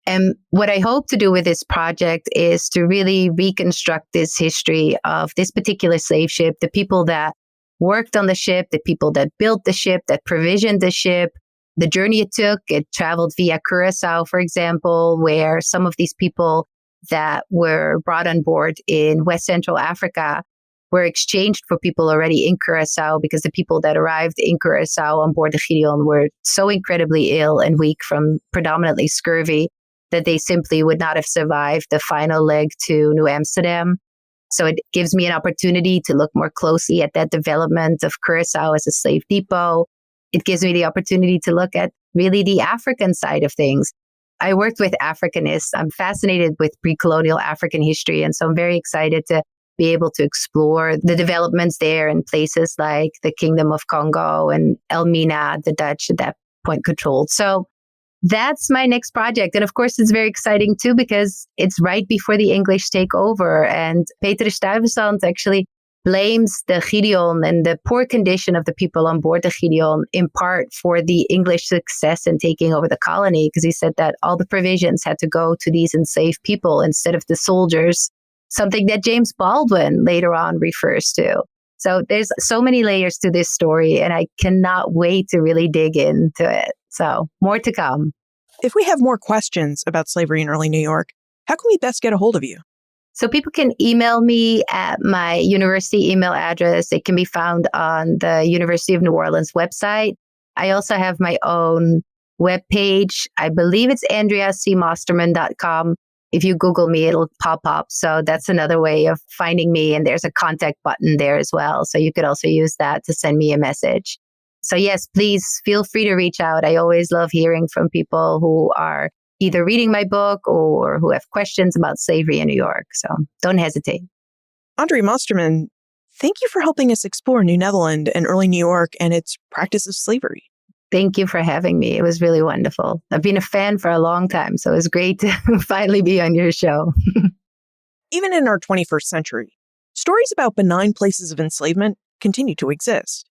And what I hope to do with this project is to really reconstruct this history of this particular slave ship, the people that worked on the ship, the people that built the ship, that provisioned the ship, the journey it took. It traveled via Curacao, for example, where some of these people that were brought on board in West Central Africa were exchanged for people already in Curacao, because the people that arrived in Curacao on board the Gideon were so incredibly ill and weak from predominantly scurvy that they simply would not have survived the final leg to New Amsterdam. So it gives me an opportunity to look more closely at that development of Curacao as a slave depot. It gives me the opportunity to look at really the African side of things. I worked with Africanists. I'm fascinated with pre-colonial African history. And so I'm very excited to be able to explore the developments there in places like the Kingdom of Congo and Elmina, the Dutch at that point controlled. So that's my next project. And of course, it's very exciting too, because it's right before the English take over. And Peter Stuyvesant actually blames the Gideon and the poor condition of the people on board the Gideon in part for the English success in taking over the colony, because he said that all the provisions had to go to these enslaved people instead of the soldiers, something that James Baldwin later on refers to. So there's so many layers to this story, and I cannot wait to really dig into it. So more to come. If we have more questions about slavery in early New York, how can we best get a hold of you? So people can email me at my university email address. It can be found on the University of New Orleans website. I also have my own webpage. I believe it's AndreaMosterman.com. If you Google me, it'll pop up. So that's another way of finding me. And there's a contact button there as well. So you could also use that to send me a message. So yes, please feel free to reach out. I always love hearing from people who are either reading my book or who have questions about slavery in New York. So don't hesitate. Andrea Mosterman, thank you for helping us explore New Netherland and early New York and its practice of slavery. Thank you for having me. It was really wonderful. I've been a fan for a long time, so it was great to finally be on your show. Even in our 21st century, stories about benign places of enslavement continue to exist.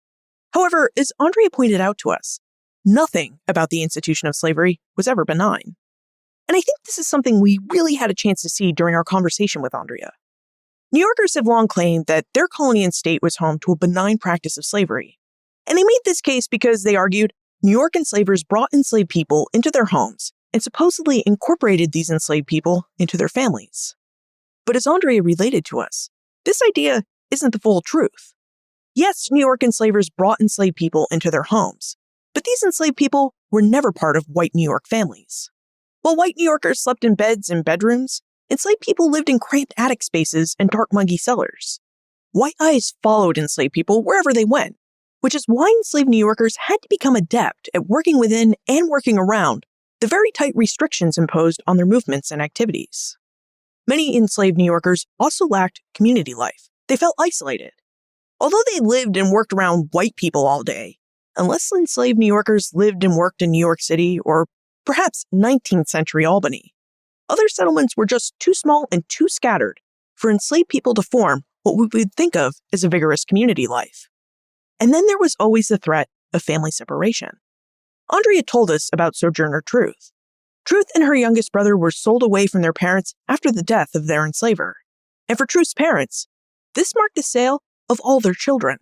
However, as Andrea pointed out to us, nothing about the institution of slavery was ever benign. And I think this is something we really had a chance to see during our conversation with Andrea. New Yorkers have long claimed that their colony and state was home to a benign practice of slavery. And they made this case because they argued New York enslavers brought enslaved people into their homes and supposedly incorporated these enslaved people into their families. But as Andrea related to us, this idea isn't the full truth. Yes, New York enslavers brought enslaved people into their homes, but these enslaved people were never part of white New York families. While white New Yorkers slept in beds and bedrooms, enslaved people lived in cramped attic spaces and dark, muggy cellars. White eyes followed enslaved people wherever they went, which is why enslaved New Yorkers had to become adept at working within and working around the very tight restrictions imposed on their movements and activities. Many enslaved New Yorkers also lacked community life. They felt isolated. Although they lived and worked around white people all day, unless enslaved New Yorkers lived and worked in New York City or perhaps 19th century Albany, other settlements were just too small and too scattered for enslaved people to form what we would think of as a vigorous community life. And then there was always the threat of family separation. Andrea told us about Sojourner Truth. Truth and her youngest brother were sold away from their parents after the death of their enslaver. And for Truth's parents, this marked the sale of all their children.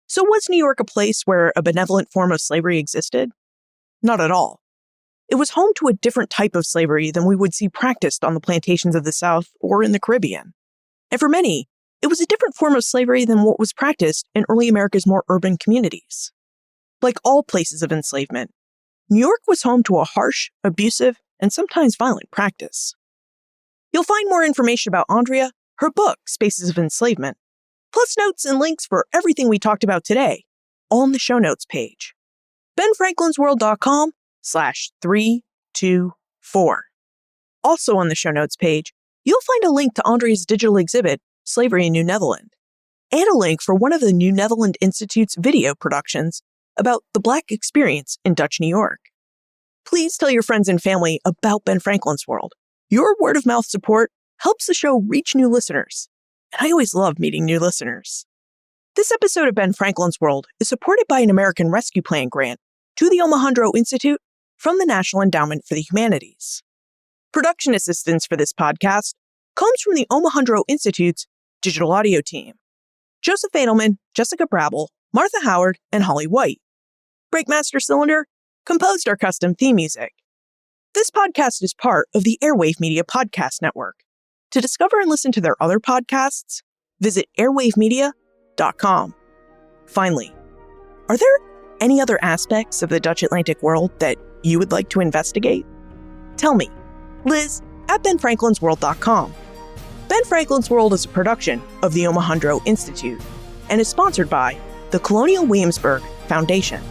So was New York a place where a benevolent form of slavery existed? Not at all. It was home to a different type of slavery than we would see practiced on the plantations of the South or in the Caribbean. And for many, it was a different form of slavery than what was practiced in early America's more urban communities. Like all places of enslavement, New York was home to a harsh, abusive, and sometimes violent practice. You'll find more information about Andrea, her book, Spaces of Enslavement, plus notes and links for everything we talked about today, all on the show notes page. benfranklinsworld.com/324. Also on the show notes page, you'll find a link to Andrea's digital exhibit, Slavery in New Netherland, and a link for one of the New Netherland Institute's video productions about the Black experience in Dutch New York. Please tell your friends and family about Ben Franklin's World. Your word-of-mouth support helps the show reach new listeners, and I always love meeting new listeners. This episode of Ben Franklin's World is supported by an American Rescue Plan grant to the Omohundro Institute from the National Endowment for the Humanities. Production assistance for this podcast comes from the Omohundro Institute's digital audio team: Joseph Edelman, Jessica Brabble, Martha Howard, and Holly White. Breakmaster Cylinder composed our custom theme music. This podcast is part of the Airwave Media Podcast Network. To discover and listen to their other podcasts, visit airwavemedia.com. Finally, are there any other aspects of the Dutch Atlantic world that you would like to investigate? Tell me, Liz at benfranklinsworld.com. Ben Franklin's World is a production of the Omohundro Institute and is sponsored by the Colonial Williamsburg Foundation.